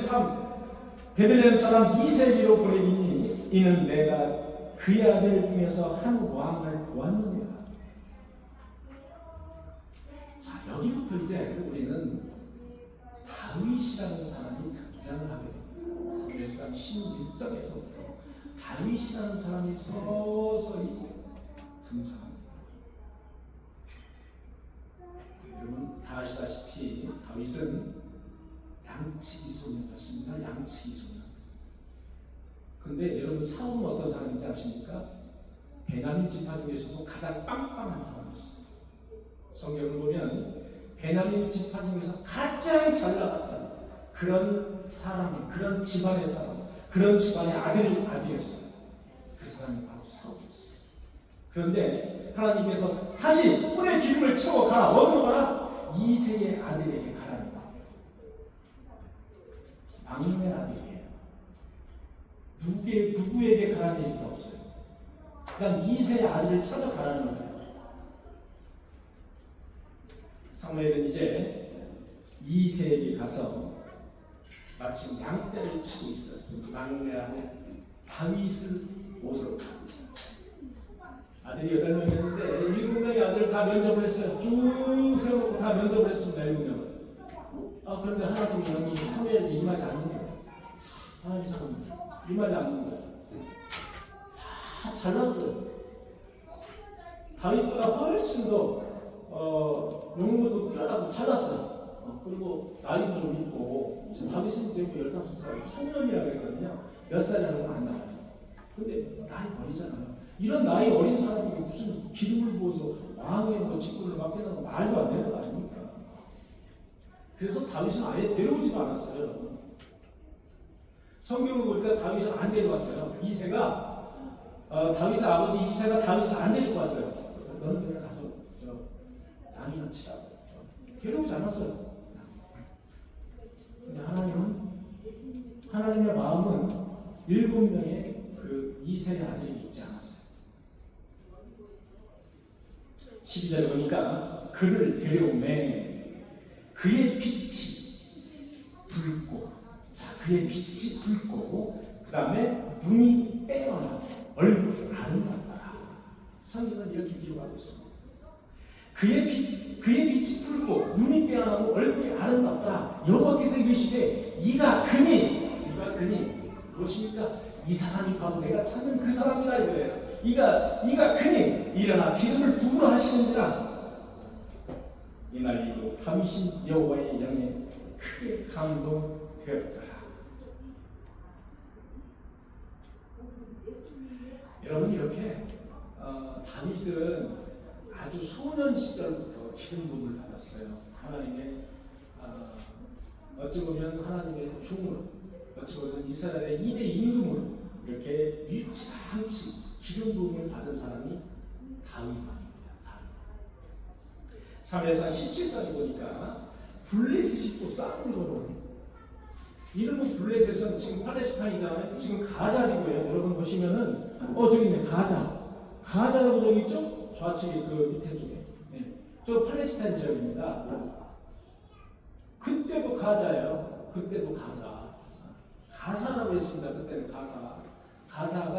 사람 이세기로 보내리니 이는 내가 그의 아들 중에서 한 왕을 보았느니라. 자, 여기부터 이제 우리는 다윗이라는 사람이 등장을 하게 됩니다. 사무엘상 16장에서부터 다윗이라는 사람이 서서히 등장합니다. 여러분 다 아시다시피 다윗은 양치기 소년이었습니다. 양치기 소년. 근데 여러분 사울은 어떤 사람인지 아십니까? 베냐민 지파 중에서도 가장 빵빵한 사람이었어요. 성경을 보면 베냐민 지파 중에서 가장 잘 나갔던 그런 사람이, 그런 집안의 사람, 그런 집안의 아들이었어요. 그 사람이 바로 사울이었어요. 그런데 하나님께서 다시 뿔에 기름을 채워 가라. 어디로 가라? 이새의 아들에게 가라는 거예요. 막내 아들이에요. 누구에게 가라는 얘기가 없어요. 그냥 이새의 아들을 찾아가라는 거예요. 사무엘은 이제 이새에게 가서 마침 양떼를 치고 있던 막내 아들 다윗을 오도록 합니다. 아들이 8명이었는데 7명의 아들 다 면접을 했어요. 쭉 세워놓고 다 면접을 했습니다. 7명을. 그런데 하나님의 영이 사무엘에게 임하지 않는 거예요. 이상합니다. 임하지 않는 거예요. 다 잘났어요. 다윗보다 훨씬 더 용모도 뛰어나고 잘났어요. 그리고 나이도 좀 있고, 다윗은 이제 15살, 소년이라고 했거든요. 몇 살이라는 건 안 나와요. 근데 나이 어리잖아요. 이런 나이 어린 사람이 무슨 기름을 부어서 왕의 직분을 맡기는 건 말도 안 되는 거 아닙니까? 그래서 다윗은 아예 데려오지도 않았어요. 성경을 보니까 다윗은 안 데려왔어요. 이새가 다윗의 아버지 이새가 다윗을 안 데리고 왔어요. 너는 그냥 가서 양이나 치라고. 데려오지 않았어요. 근데 하나님의 마음은 7명의 그 이새의 아들이 있지 않았어요. 12절에 보니까 그를 데려오매 그의 빛이 붉고, 그의 빛이 붉고 그 다음에 눈이 빼어나 얼굴이 아름답다. 성경은 이렇게 기록하고 있습니다. 그의 빛이 붉고 눈이 빼어나고 얼굴이 아름답다. 여호와께서 이르시되 이가 그니 무엇입니까? 이 사람이 바로 내가 찾는 그 사람이다 이거예요. 이가 그니 일어나 기름을 부으라 하시는지라. 이날 이후 다윗이 여호와의 영에 크게 감동되었더라. 여러분 이렇게 다윗은 아주 소년 시절부터 기름 부음을 받았어요. 하나님의 어찌 보면 하나님의 종으로, 어찌 보면 이스라엘의 2대 임금으로 이렇게 일찌감치 기름 부음을 받은 사람이 다윗 왕입니다. 사무엘상 17장에 보니까 블레셋이 또 싸우는 거로. 이름은 블레셋은 지금 팔레스타인이잖아요. 지금 가자 지구예요. 여러분 보시면은 저기 있네. 가자라고 저기 있죠? 좌측에 그 밑에 쪽에. 네. 저 팔레스타인 지역입니다. 그때도 가자예요. 그때도 가자. 가사라고 했습니다. 그때는 가사가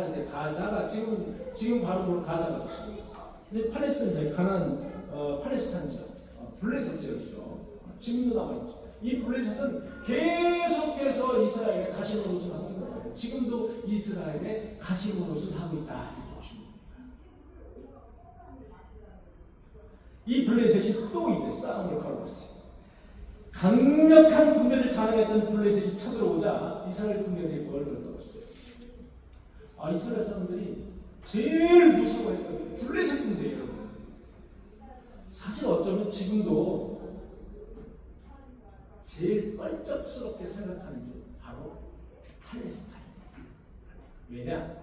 이제 가자가 지금 바로 가자가 됐습니다. 근데 팔레스타인 지역, 팔레스타인 지역. 블레셋 지역이죠. 지금도 남아있죠. 이 블레셋은 계속해서 이스라엘의 가시 노릇을 하고 있는 거예요. 지금도 이스라엘의 가시 노릇을 하고 있다. 이렇게 보시면 됩니다. 이 블레셋이 또 이제 싸움을 걸었어요. 강력한 군대를 자랑했던 블레셋이 쳐들어오자 이스라엘 군대들이 벌벌 떨었어요. 이스라엘 사람들이 제일 무서워했던 블레셋 군대예요. 사실 어쩌면 지금도 제일 껄쩍스럽게 생각하는 게 바로 팔레스타인입니다. 왜냐?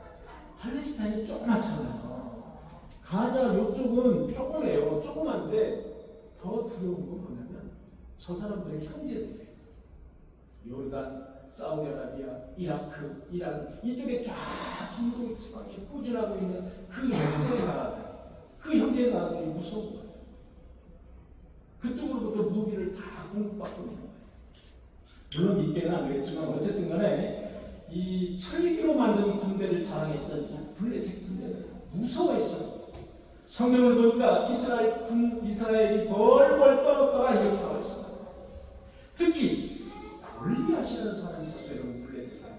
팔레스타인이 조그맣잖아요. 가자 이쪽은 조그매요. 조그만데 더 두려운 건 뭐냐면 저 사람들의 형제들이에요. 요르단, 사우디아라비아, 이라크, 이란 이쪽에 쫙 중동 지방에 꾸준하고 있는 그 형제의 나라들, 그 형제의 나라들이 무서운 거예요. 그쪽으로부터 무기를 다 공급받고 있는 거예요. 물론 이때는 안 그랬지만 어쨌든 간에 이 철기로 만든 군대를 자랑했던 이 블레셋 군대는 무서워했어요. 성경을 보니까 이스라엘이 벌벌 떨었더라 이렇게 나와 있습니다. 특히 골리앗이라는 사람이 있었어요. 여러분 블레셋에.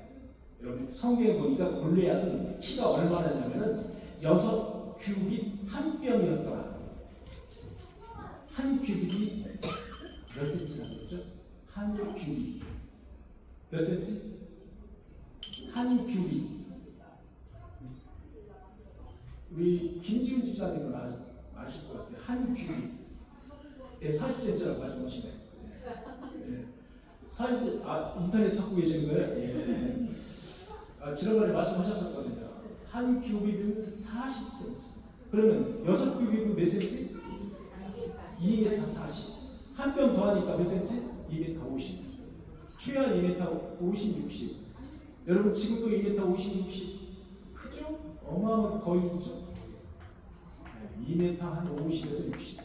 여러분 성경에 보니까 골리앗은 키가 얼마나냐면은 6규빗 한 뼘이었더라. 한 규빗이 몇 센치라는 거죠? 한 규빗 몇 센치? 한 규빗. 우리 김지훈 집사님은 아실 것 같아요. 한 규빗. 네, 40cm라고 말씀하시네요. 네. 사실 인터넷 찾고 계신 거예요? 예. 지난번에 말씀하셨었거든요. 한 규빗은 40cm. 그러면 6규빗은 몇 cm? 2m 40. 한 뼘 더하니까 몇 cm? 2m 50. 최하 2m 50, 60. 여러분 지금도 2m 50, 60. 크죠? 어마어마한 거의 크죠? 2m 한 50에서 60.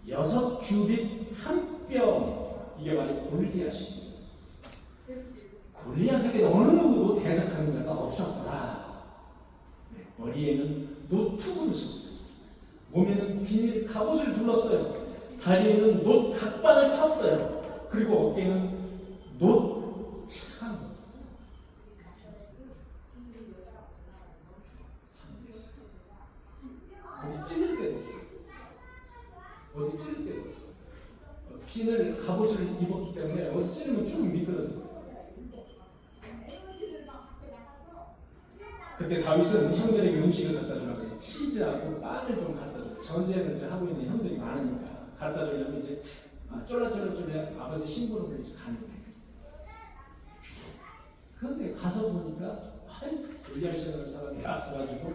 6규빗 한 뼘. 이게 바로 골리앗입니다. 골리앗에게 어느 누구도 대적하는 자가 없었더라. 머리에는 노투구를 썼어요. 몸에는 비닐 갑옷을 둘렀어요. 다리에는 놋 각반을 찼어요. 그리고 어깨는 놋창. 참했어요. 어디 찔릴 데도 없어요. 어디 찔릴 데도 없어요. 비닐 갑옷을 입었기 때문에 어디 찔리면 쭉 미끄러져요. 그때 다윗은 형들에게 음식을 갖다 주라고 치즈하고 빵을 좀 갖다 줘요. 전쟁을 이제 하고 있는 형들이 많으니까 갖다 주려면 이제 쫄라쫄라쫄라 아버지 심부름을 이제 가는 거예요. 그런데 가서 보니까 엘리야시라는 사람이 나서가지고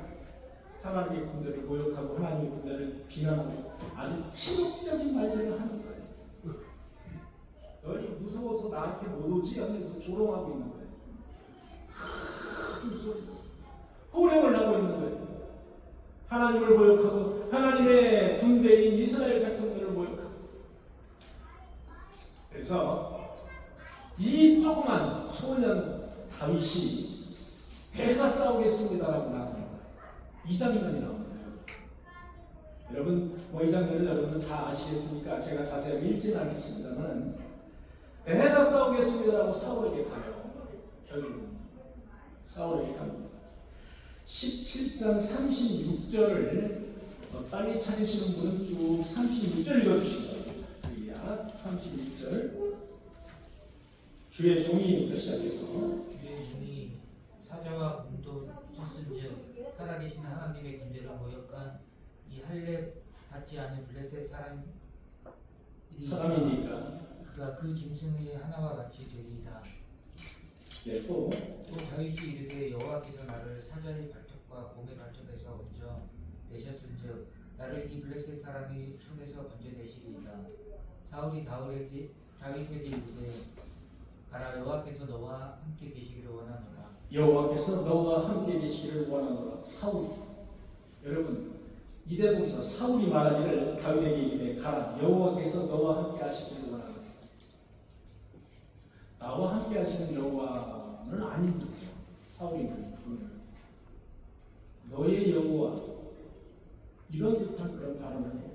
하나님의 군대를 모욕하고 하나님의 군대를 비난하고 아주 치욕적인 말들을 하는 거예요. 너희 무서워서 나한테 못 오지 하면서 조롱하고 있는 거예요. 큰 소리. 호령을 하고 있는 거예요. 하나님을 모욕하고 하나님의 군대인 이스라엘 백성들을 모욕하고. 그래서 이 조그만 소년 다윗이 내가 싸우겠습니다라고 나서는 거예요. 이 장면이 나옵니다. 여러분 이 장면을 여러분 다 아시겠습니까? 제가 자세하게 읽지는 않겠습니다만 내가 싸우겠습니다라고 사울에게 가요. 결국은 사울에게 갑니다. 17장 36절을 빨리 찾으시는 분은 쭉 36절 읽어주시기 바랍니다. 36절. 주의 종이부터 시작해서 주의 종이 사자와 곰도 쳤은즉 살아계신 하나님의 군대를 모욕한 이 할례 받지 않은 블레셋 사람이니까 그가 그 짐승의 하나와 같이 되리이다. 또 다윗이 이르되 여호와께서 나를 사자의 발톱과 곰의 발톱에서 얹어 내셨은즉 나를 이 블레셋 사람의 손에서 건져내시리이다. 사울이 다윗에게 이르되 가라 여호와께서 너와 함께 계시기를 원하노라. 여호와께서 너와 함께 계시기를 원하노라. 사울. 여러분 이 대목에서 사울이 말하기를 다윗에게 이르되 가라 여호와께서 너와 함께 하시기를 원하노라. 나와 함께 하시는 여호와는 아닌 거예요. 사울이 부르는 너의 여호와 이런 듯한 그런 발언을 해요.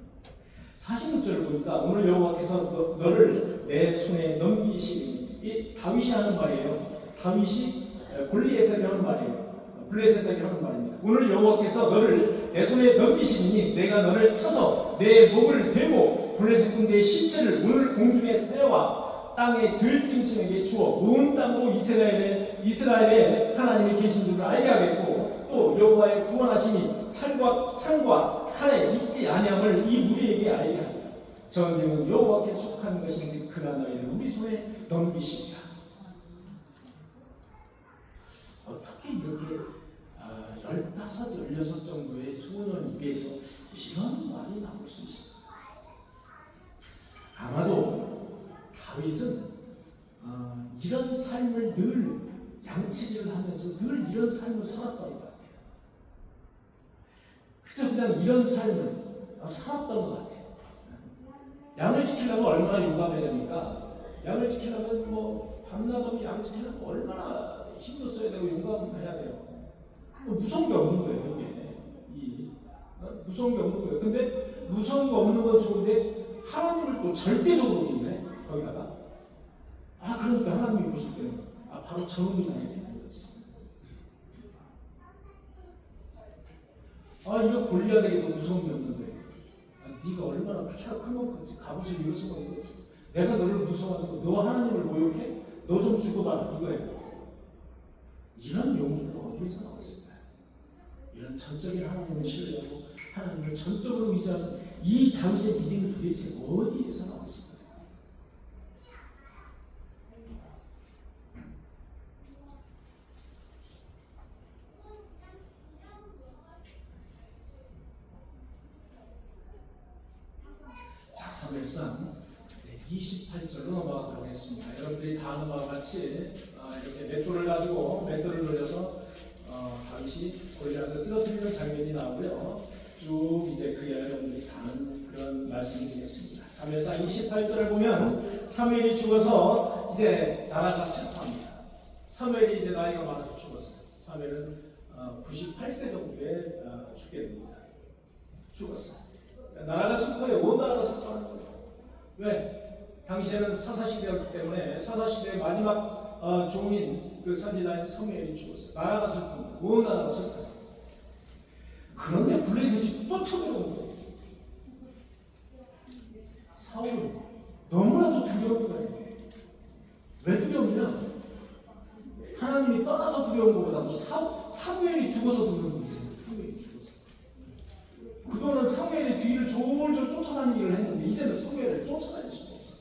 46절을 보니까 오늘 여호와께서 너를 내 손에 넘기시니 이 다윗이 하는 말이에요. 다윗이 골리앗에게 하는 말이에요. 블레셋에게 하는 말입니다. 오늘 여호와께서 너를 내 손에 넘기시니 내가 너를 쳐서 내 목을 베고 블레셋 군대의 신체를 오늘 공중에 새와 땅의 들짐승에게 주어 온 땅으로 이스라엘의 하나님이 계신 줄을 알게 하겠고 또 여호와의 구원하심이 창과 칼에 있지 아니함을 이 무리에게 알게 하리라. 전쟁은 여호와께 속한 것인지 그가 너희를 우리 손에 넘기십니다. 어떻게 이렇게 15, 16 정도의 소년 입에서 이런 말이 나올 수 있습니까? 아마도 다윗은 이런 삶을 늘 양치기를 하면서 늘 이런 삶을 살았던 것 같아요. 그저 그냥 이런 삶을 살았던 것 같아요. 양을 지키려면 얼마나 용감해야 됩니까? 양을 지키려면 밤낮없이 양 지키려면 얼마나 힘도 써야 되고 용감해야 돼요. 무서운 게 없는 거예요, 이게. 무서운 게 없는 거예요. 근데 무서운 거 없는 건 좋은데 하나님을 또 절대적으로 믿네, 거기다가. 그러니까 하나님이 보실 때는 바로 저런 믿음이 되는 거지. 이거 골리앗에게도 무서운 게 없는 거예요. 네가 얼마나 키가 큰 거지, 갑옷을 입을 수가 있는 거지. 내가 너를 무서워가지고 너 하나님을 모욕해? 너 좀 죽어봐, 이거예요. 이런 용기가 어디에서 나왔을까요? 이런 전적인 하나님을 신뢰하고 하나님을 전적으로 의지하는 이 다윗의 믿음이 도대체 어디에서 나왔을까요? 자, 사무엘상 28절로 넘어가도록 하겠습니다. 여러분들이 다 아는 바와 같이 이렇게 맷돌을 가지고 맷돌을 돌려서 다윗이 골리앗을 쓰러뜨리는 장면이 나오고요. 쭉 이제 그 여러분들이 다 아는 그런 말씀드리겠습니다. 사무엘상 28절을 보면 사무엘이 죽어서 이제 나라가 슬퍼합니다. 사무엘이 이제 나이가 많아서 죽었어요. 사무엘은 98세 정도에 죽게 됩니다. 죽었어요. 나라가 슬퍼요. 온 나라가 슬퍼하는 거예요. 왜? 당시에는 사사시대였기 때문에 사사시대의 마지막 종인 그 선지자인 사무엘이 죽었어요. 나라가 슬픕니다. 온 나라가 슬퍼요. 그런데 블레셋이 또 쳐들어온 거예요. 사울은 너무나도 두려운 거예요. 왜 두려우냐? 하나님이 떠나서 두려운 것보다도 사무엘이 죽어서 두려운 거예요. 사무엘이 죽어서. 그동안은 사무엘의 뒤를 졸졸 쫓아다니기를 했는데 이제는 사무엘을 쫓아다닐 수가 없어요.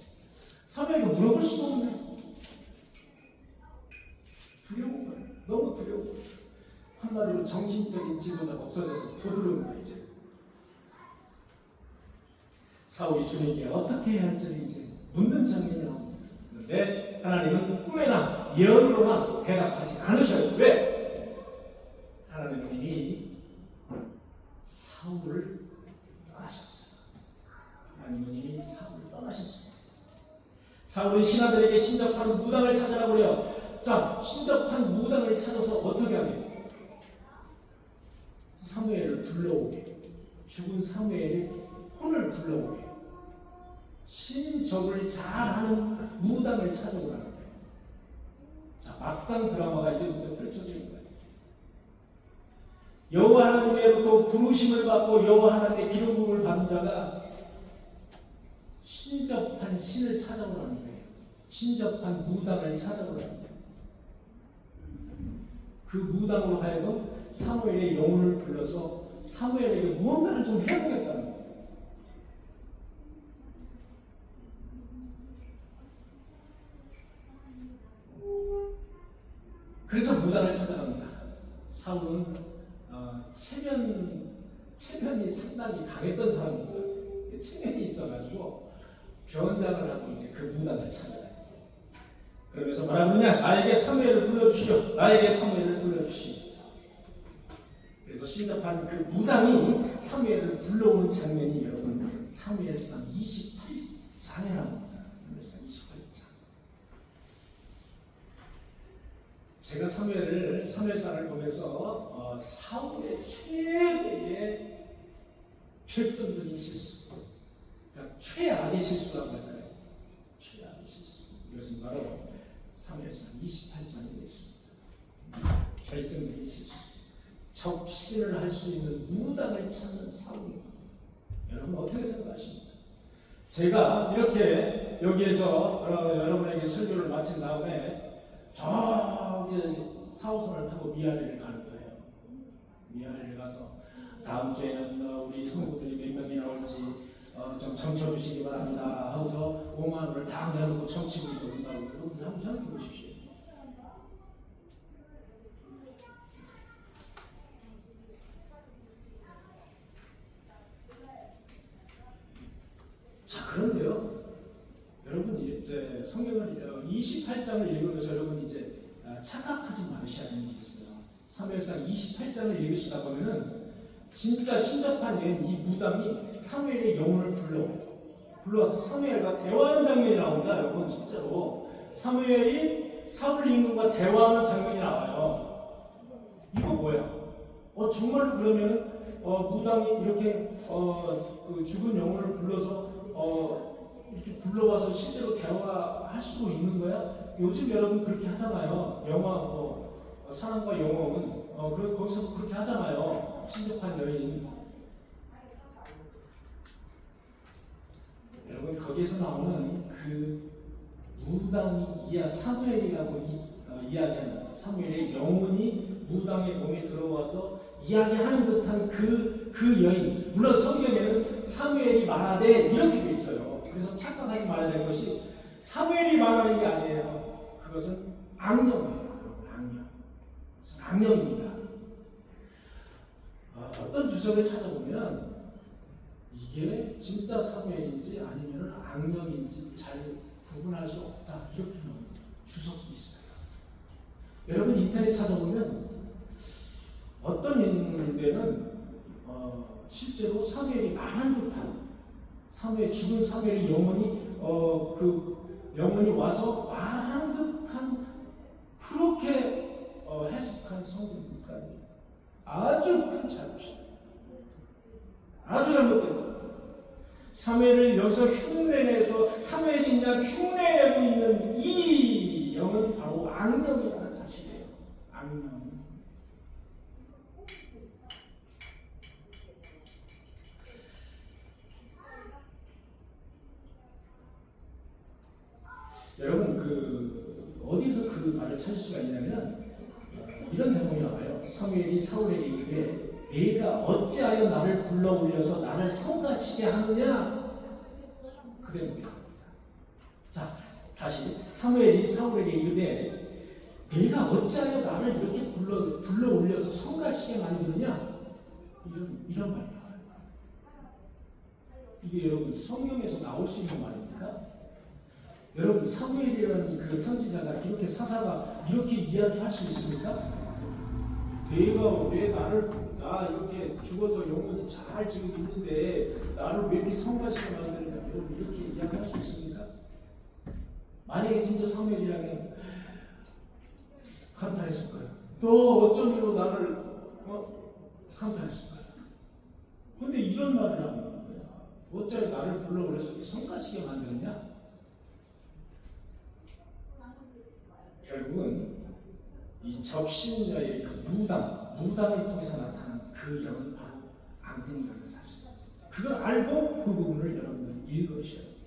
사무엘이 물어볼 수도 없네. 두려운 거예요. 너무 두려운 거예요. 한마디로 정신적인 지도자가 없어져서 도두르는 거예요. 이제 사울이 주님께 어떻게 해야 할지 이제 묻는 장면이 나옵니다. 그런데 하나님은 꿈에나 예언으로만 대답하지 않으셔요. 왜? 하나님은 이미 사울을 떠나셨어요. 하나님은 이미 사울을 떠나셨습니다. 사울은 신하들에게 신접한 무당을 찾으라고 그래요. 자, 신접한 무당을 찾아서 어떻게 하게요? 사무엘을 불러오게, 죽은 사무엘의 혼을 불러오게, 신접을 잘하는 무당을 찾아오라는 거예요. 자, 막장 드라마가 이제부터 펼쳐지는 거예요. 여호와 하나님으로부터 부르심을 받고 여호와 하나님의 기름부음을 받은 자가 신접한 신을 찾아오라는 거예요. 신접한 무당을 찾아오라는 거예요. 그 무당으로 하여금 사무엘의 영혼을 불러서 사무엘에게 무언가를 좀 해보겠다는 거예요. 그래서 무당을 찾아갑니다. 사울은 체면이 상당히 강했던 사람입니다. 체면이 있어가지고 변장을 하고 이제 그 무당을 찾아가요. 그러면서 뭐라고 하느냐? 나에게 사무엘을 불러주시오. 나에게 사무엘을 불러주시오. 그래서 신접한 그 무당이 사무엘을 불러오는 장면이 여러분 사무엘상 28장에 나옵니다. 사무엘상 28장. 제가 사무엘상을 보면서 사울의 최대의 결정적인 실수, 최악의 실수라고 할까요? 최악의 실수. 이것은 바로 사무엘상 28장에 되어 있습니다. 결정적인 실수. 적신을 할 수 있는 무당을 찾는 사울입니다. 여러분 어떻게 생각하십니까? 제가 이렇게 여기에서 여러분에게 설교를 마친 다음에 저기 사우선을 타고 미아리를 가는 거예요. 미아리를 가서 다음 주에는 우리 성도들이 몇 명이 나올지 좀 점쳐주시기 바랍니다 하고서 5만 원을 다 내놓고 점치고 온다고. 여러분들 한번 생각해 보십시오. 자, 그런데요, 여러분 이제 성경을 28장을 읽으면서 여러분 이제 착각하지 마셔야 하는 게 있어요. 사무엘상 28장을 읽으시다 보면은 진짜 신접한 예는 이 무당이 사무엘의 영혼을 불러와서 사무엘과 대화하는 장면이 나옵니다. 여러분 진짜로 사무엘이 사울 임금과 대화하는 장면이 나와요. 이거 뭐야? 정말 그러면 무당이 이렇게 그 죽은 영혼을 불러서 이렇게 불러와서 실제로 대화할 수도 있는 거야? 요즘 여러분 그렇게 하잖아요. 영화 사랑과 영혼은 거기서 그렇게 하잖아요. 신접한 여인. 여러분 거기에서 나오는 그 무당이 사무엘이라고 이야기하는 사무엘의 영혼이 무당의 몸에 들어와서 이야기하는 듯한 그 여인. 물론 성경에는 사무엘이 말하되 이렇게 돼 있어요. 그래서 착각하지 말아야 될 것이 사무엘이 말하는 게 아니에요. 그것은 악령이에요. 악령입니다. 어떤 주석을 찾아보면 이게 진짜 사무엘인지 아니면 악령인지 잘 구분할 수 없다. 이렇게 나오는 주석이 있어요. 여러분 인터넷 찾아보면 어떤 인데는 실제로 사무엘이 말한 듯한 죽은 사무엘의 영혼이 그 영혼이 와서 말한 듯한 그렇게 해석한 성경까지 아주 큰 잘못이에요. 아주 잘못된 거예요. 사무엘을 여기서 흉내내서 사무엘이 그냥 흉내내고 있는 이 영혼이 바로 악령이라는 사실이에요. 악령. 여러분 어디서 그 말을 찾을 수가 있냐면 이런 대목이 나와요. 사무엘이 사울에게 이르되 내가 어찌하여 나를 불러 올려서 나를 성가시게 하느냐? 그 대목입니다. 자, 다시 사무엘이 사울에게 이르되 내가 어찌하여 나를 이렇게 불러 올려서 성가시게 만드느냐? 이런 말이 나와요. 이게 여러분 성경에서 나올 수 있는 말입니까? 여러분 사무엘이라는 그 선지자가 이렇게 사사가 이렇게 이야기할 수 있습니까? 내가 왜 나 이렇게 죽어서 영혼이 잘 지금 있는데 나를 왜 이렇게 성가시게 만드느냐? 여러분 이렇게 이야기할 수 있습니까? 만약에 진짜 사무엘이라면 감탄했을 거예요. 너 어쩐 일로 나를 감탄했을 거예요. 그런데 이런 말을 하는 거예요. 어째 나를 불러버려서 성가시게 만드느냐? 결국은 이 적신녀의 그 무당을 통해서 나타난 그 영은 바로 악령이라는 사실. 그걸 알고 그 부분을 여러분들 읽으셔야 됩니다.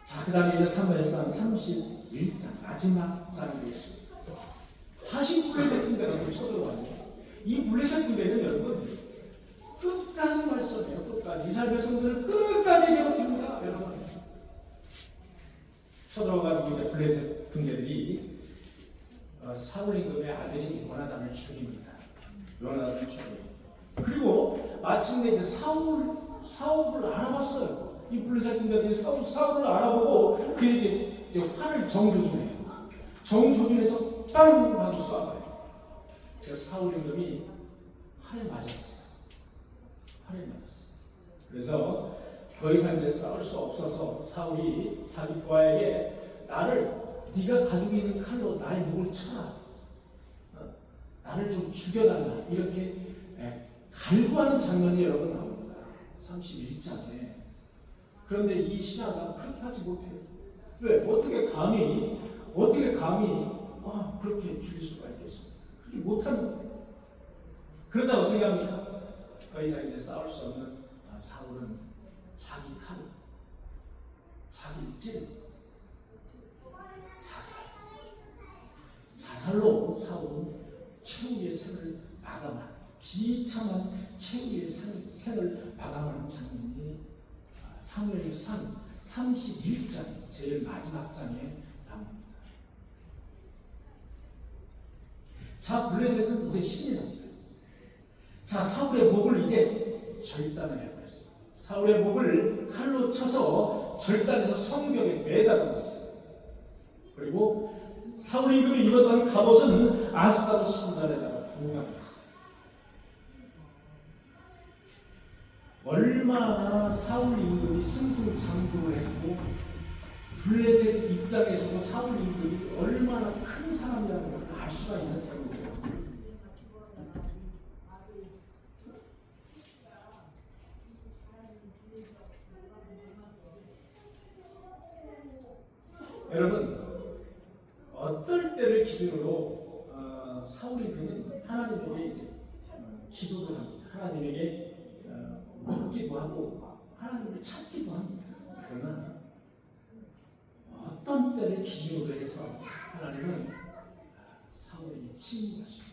자, 그 다음에 이제 사무엘상 31장 마지막 장이 되겠습니다. 다시 블레셋 군대가 또 쳐들어와요. 이 블레셋 군대는 여러분 끝까지 말씀해요. 끝까지 이스라엘 백성들을 끝까지 괴롭힙니다. 여러분 쳐들어가지고 이제 블레셋 군대들이 사울 임금의 아들인 요나단을 죽입니다. 요나단을 죽여요. 그리고 마침내 이제 사울을 알아봤어요. 이 블레셋 군대들이 사울을 알아보고 그에게 이제 활을 정조준해요. 정조준해서 빵 하고 쏴봐요. 그래서 사울 임금이 활에 맞았어요. 그래서 더 이상 이제 싸울 수 없어서 사울이 자기 부하에게 네가 가지고 있는 칼로 나의 목을 쳐라. 나를 좀 죽여달라. 이렇게 갈구하는 장면이 여러분 나옵니다. 31장에 그런데 이 신하가 그렇게 하지 못해요. 왜? 어떻게 감히 그렇게 죽일 수가 있겠어요? 그렇게 못하는 거예요. 그러자 어떻게 합니까? 더 이상 이제 싸울 수 없는 사울은 자기 칼, 자기 찔, 자살로 사울은 최후의 생을 마감한, 비참한 최후의 생을 마감하는 장면이 사무엘상 31장 제일 마지막 장에 나옵니다. 자, 블레셋은 이제 신이 났어요. 자, 사울의 목을 이제 절단을 해버렸어요. 사울의 목을 칼로 쳐서 절단해서 성벽에 매달아놨어요. 그리고 사울 임금이 입었던 갑옷은 아스타로 신전에다가 봉합했어요. 얼마나 사울 임금이 승승장구를 했고 블레셋 입장에서도 사울 임금이 얼마나 큰 사람이라는 걸 알 수가 있는 대목이에요. 여러분, 어떨 때를 기준으로 사울이 그는 하나님에게 이제 기도를 합니다. 하나님에게 묻기도 하고 하나님을 찾기도 합니다. 그러나 어떤 때를 기준으로 해서 하나님은 사울에게 침묵하십니다.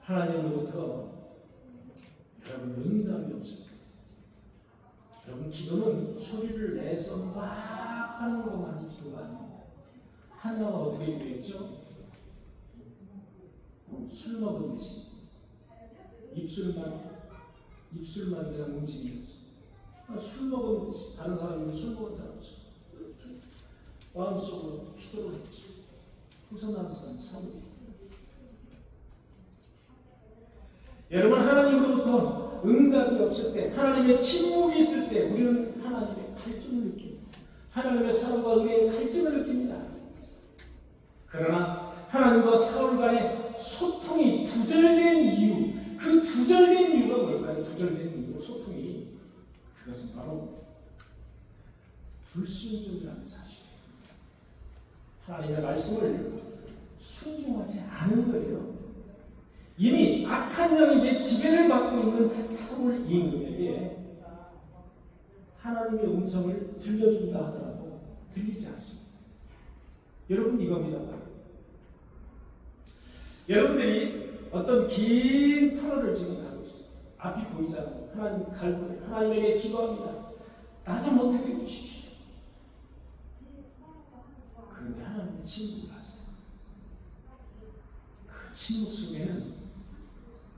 하나님으로부터 여러분 응답이 없습니다. 여러분 기도는 소리를 내서 막 하는 것만이 기도가 아닙니다. 한나가 어떻게 기도했죠? 술 먹은 듯이 입술만 그냥 움직이면서 술 먹은 듯이 다른 사람이 술 먹은 사람처럼 이렇게 마음속으로 기도를 했죠. 후선한 사람 사울이. 여러분 하나님으로부터 응답이 없을 때, 하나님의 침묵이 있을 때 우리는 하나님의 갈증을 느낍니다. 하나님의 사랑과 은혜의 갈증을 느낍니다. 그러나 하나님과 사울 간의 소통이 두절된 이유, 그 두절된 이유가 뭘까요? 두절된 이유, 소통이 그것은 바로 불순종이라는 사실이에요. 하나님의 말씀을 순종하지 않은 거예요. 이미 악한 영이 지배를 받고 있는 사울 임금에게 하나님의 음성을 들려준다 하더라도 들리지 않습니다. 여러분 이겁니다. 여러분들이 어떤 긴 터널을 지금 가고 있어요. 앞이 보이잖아요. 하나님 갈고리, 하나님에게 기도합니다. 나 좀 못하게 해주십시오. 그런데 하나님의 침묵을 하세요. 그 침묵 속에는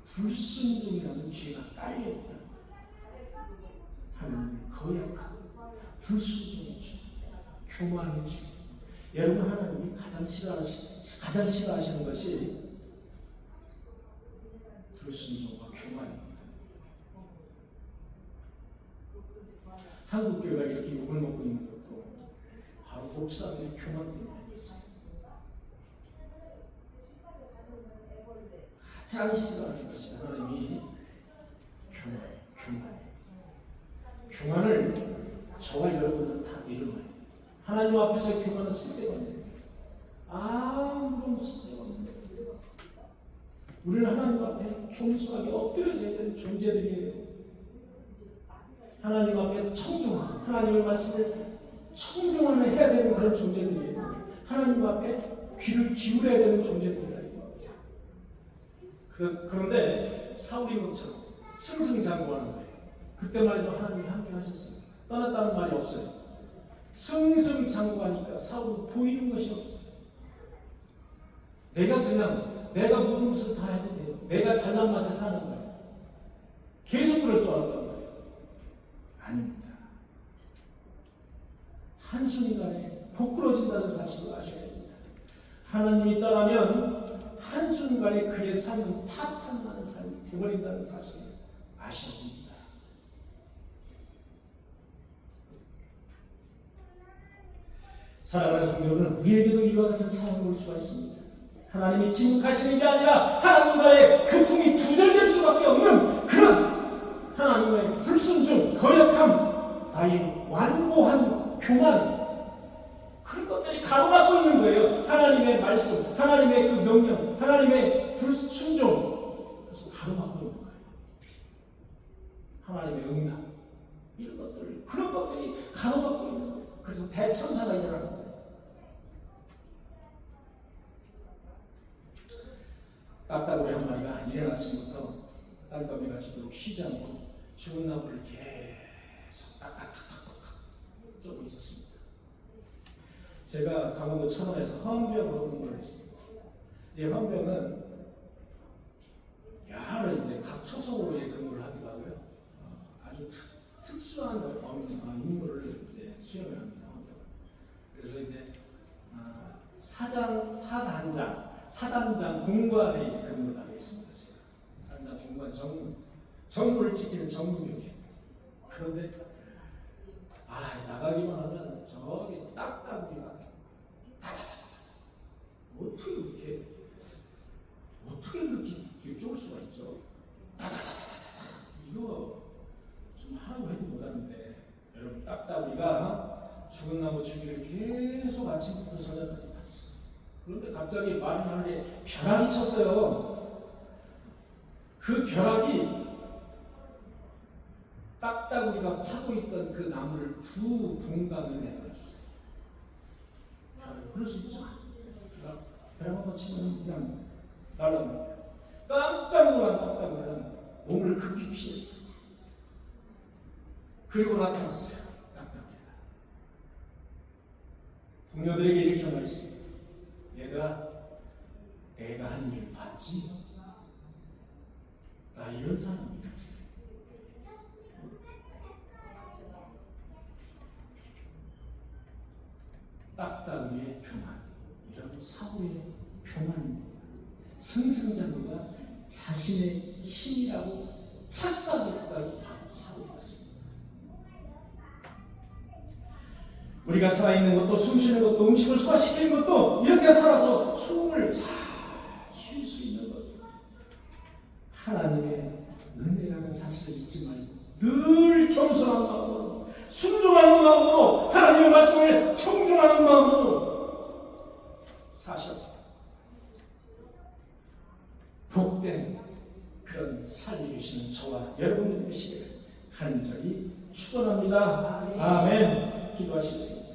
불순종이라는 죄가 깔려있다. 하나님을 거역하고 불순종의 죄, 교만의 죄. 여러분 하나님이 가장 싫어하시는 것이 불순종과 교만입니다. 한국 교회가 이렇게 욕을 먹고 있는 것도 바로 목사들의 교만 때문에 있습니다. 가장 싫어하는 것이 하나님이 교만을 저와 여러분은 다 내려놔요. 하나님 앞에서 교만은 쓸데가 없는 아무런 쓸데가 없는 우리는 하나님 앞에 겸손하게 엎드려져야 되는 존재들이에요. 하나님 앞에 청중하고 하나님의 말씀을 청중하며 해야 되는 그런 존재들이에요. 하나님 앞에 귀를 기울여야 되는 존재들이에요. 그런데 사울이 것처럼 승승장구하는 거예요. 그때만 해도 하나님이 함께 하셨어요. 떠났다는 말이 없어요. 승승장구하니까 사울은 보이는 것이 없어요. 내가 모든 것을 다 해도 돼요. 내가 잘난 맛에 사는 거예요. 계속 그럴 줄 알았단 말이에요. 아닙니다. 한순간에 부끄러진다는 사실을 아셔야 됩니다. 하나님이 떠나면 한순간에 그의 삶은 파탄나는 삶이 되어버린다는 사실을 아셔야 됩니다. 사랑하는 성도 여러분, 우리에게도 이와 같은 상황이 올 수가 있습니다. 하나님이 침묵하시는 게 아니라 하나님과의 교통이 두절될 수밖에 없는 그런 하나님의 불순종, 거역함, 나의 완고한 교만, 그런 것들이 가로막고 있는 거예요. 하나님의 말씀, 하나님의 그 명령, 하나님의 불순종, 그래서 가로막고 있는 거예요. 하나님의 응답, 이런 것들, 그런 것들이 가로막고 있는 거예요. 그래서 대천사가 일어나는 거예요. 딱따구리 한 마리가 이른 아침부터 땅거미가 지도록 쉬지 않고 죽은 나무를 계속 딱딱딱딱딱 쪼고 있었습니다. 제가 강원도 천안에서 헌병으로 근무를 했습니다. 이 헌병은 여러 이제 각 초소로의 근무를 하기도 하고요. 아주 특수한 임무를 이제 수행을 합니다. 헌병은. 그래서 이제 사단장 공관에 이제 근무를 하고 있습니다. 사단장 공관 정무를 지키는 정무경이에요. 그런데 나가기만 하면 저기서 딱딱우리가 어떻게 그렇게 쫄 수가 있죠? 이거 좀 하나도 해도 못하는데 여러분, 딱딱우리가 죽은 나무 주기를 계속 아침부터 저녁까지 봤어요. 그런데 갑자기 마른 하늘에 벼락이 쳤어요. 그 벼락이 딱딱우리가 파고 있던 그 나무를 두 동강을 내버렸어요. 그럴 수 있죠. 벼락 한번 치면 그냥 날아갑니다. 깜짝 놀란 딱딱우리는 몸을 급히 피했어요. 그리고 나타났어요. 딱딱우리가 동료들에게 이렇게 말했습니다. 얘들아, 내가 한 일을 봤지? 나 이런 사람이야. 딱딱우리의 교만, 이런 사고의 교만입니다. 승승장구가 자신의 힘이라고 착각했다고 바로 사고였습니다. 우리가 살아있는 것도, 숨쉬는 것도, 음식을 소화시키는 것도, 이렇게 살아서 숨을 잘 쉴 수 있는 것도 하나님의 은혜라는 사실을 잊지 말고 늘 겸손한 마음으로, 순종하는 마음으로, 하나님의 말씀을 청중하는 마음으로 사셨습니다. 복된 그런 삶이 되시는 저와 여러분들이 되시기를 간절히 축원합니다. 아멘. 기도하시겠습니다.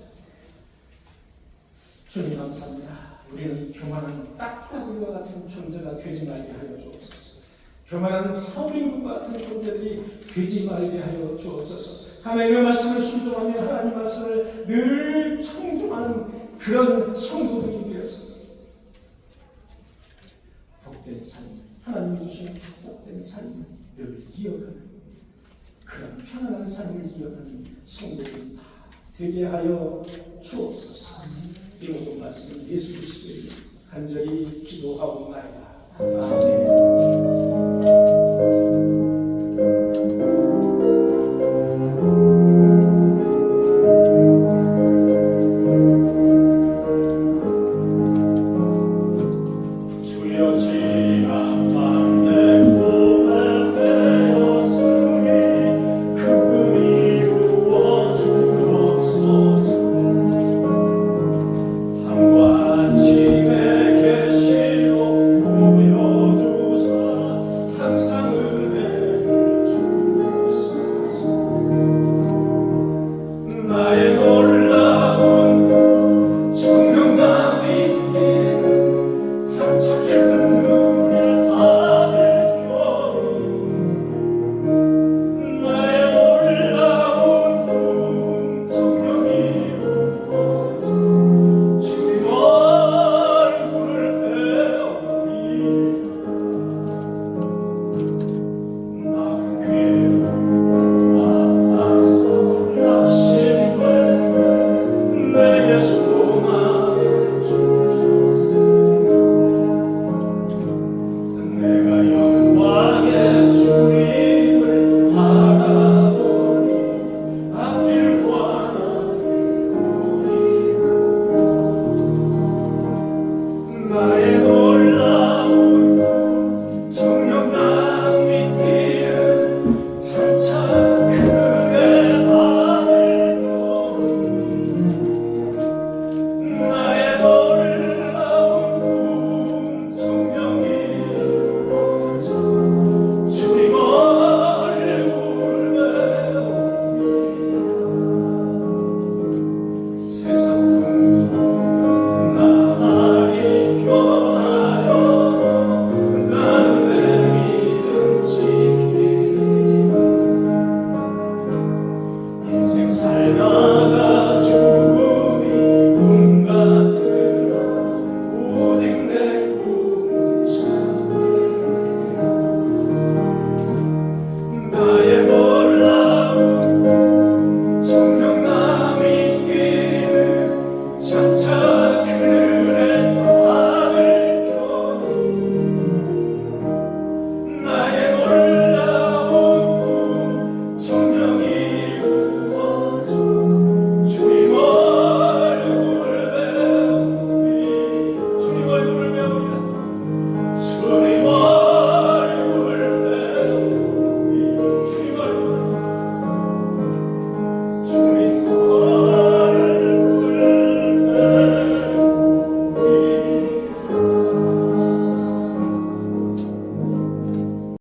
주님 감사합니다. 우리는 교만한 딱따구리와 같은 존재가 되지 말게 하여 주옵소서. 교만한 사울인과 같은 존재들이 되지 말게 하여 주옵소서. 하나님의 말씀을 순종하며 하나님의 말씀을 늘 청중하는 그런 성도들이 되어서 복된 삶, 하나님이 주신 축복된 삶을 늘 이어가는 그런 편안한 삶을 이어가는 성도들이 다 되게 하여 주옵소서. 이 모든 말씀 예수 그리스도의 간절히 기도하옵나이다. 아멘.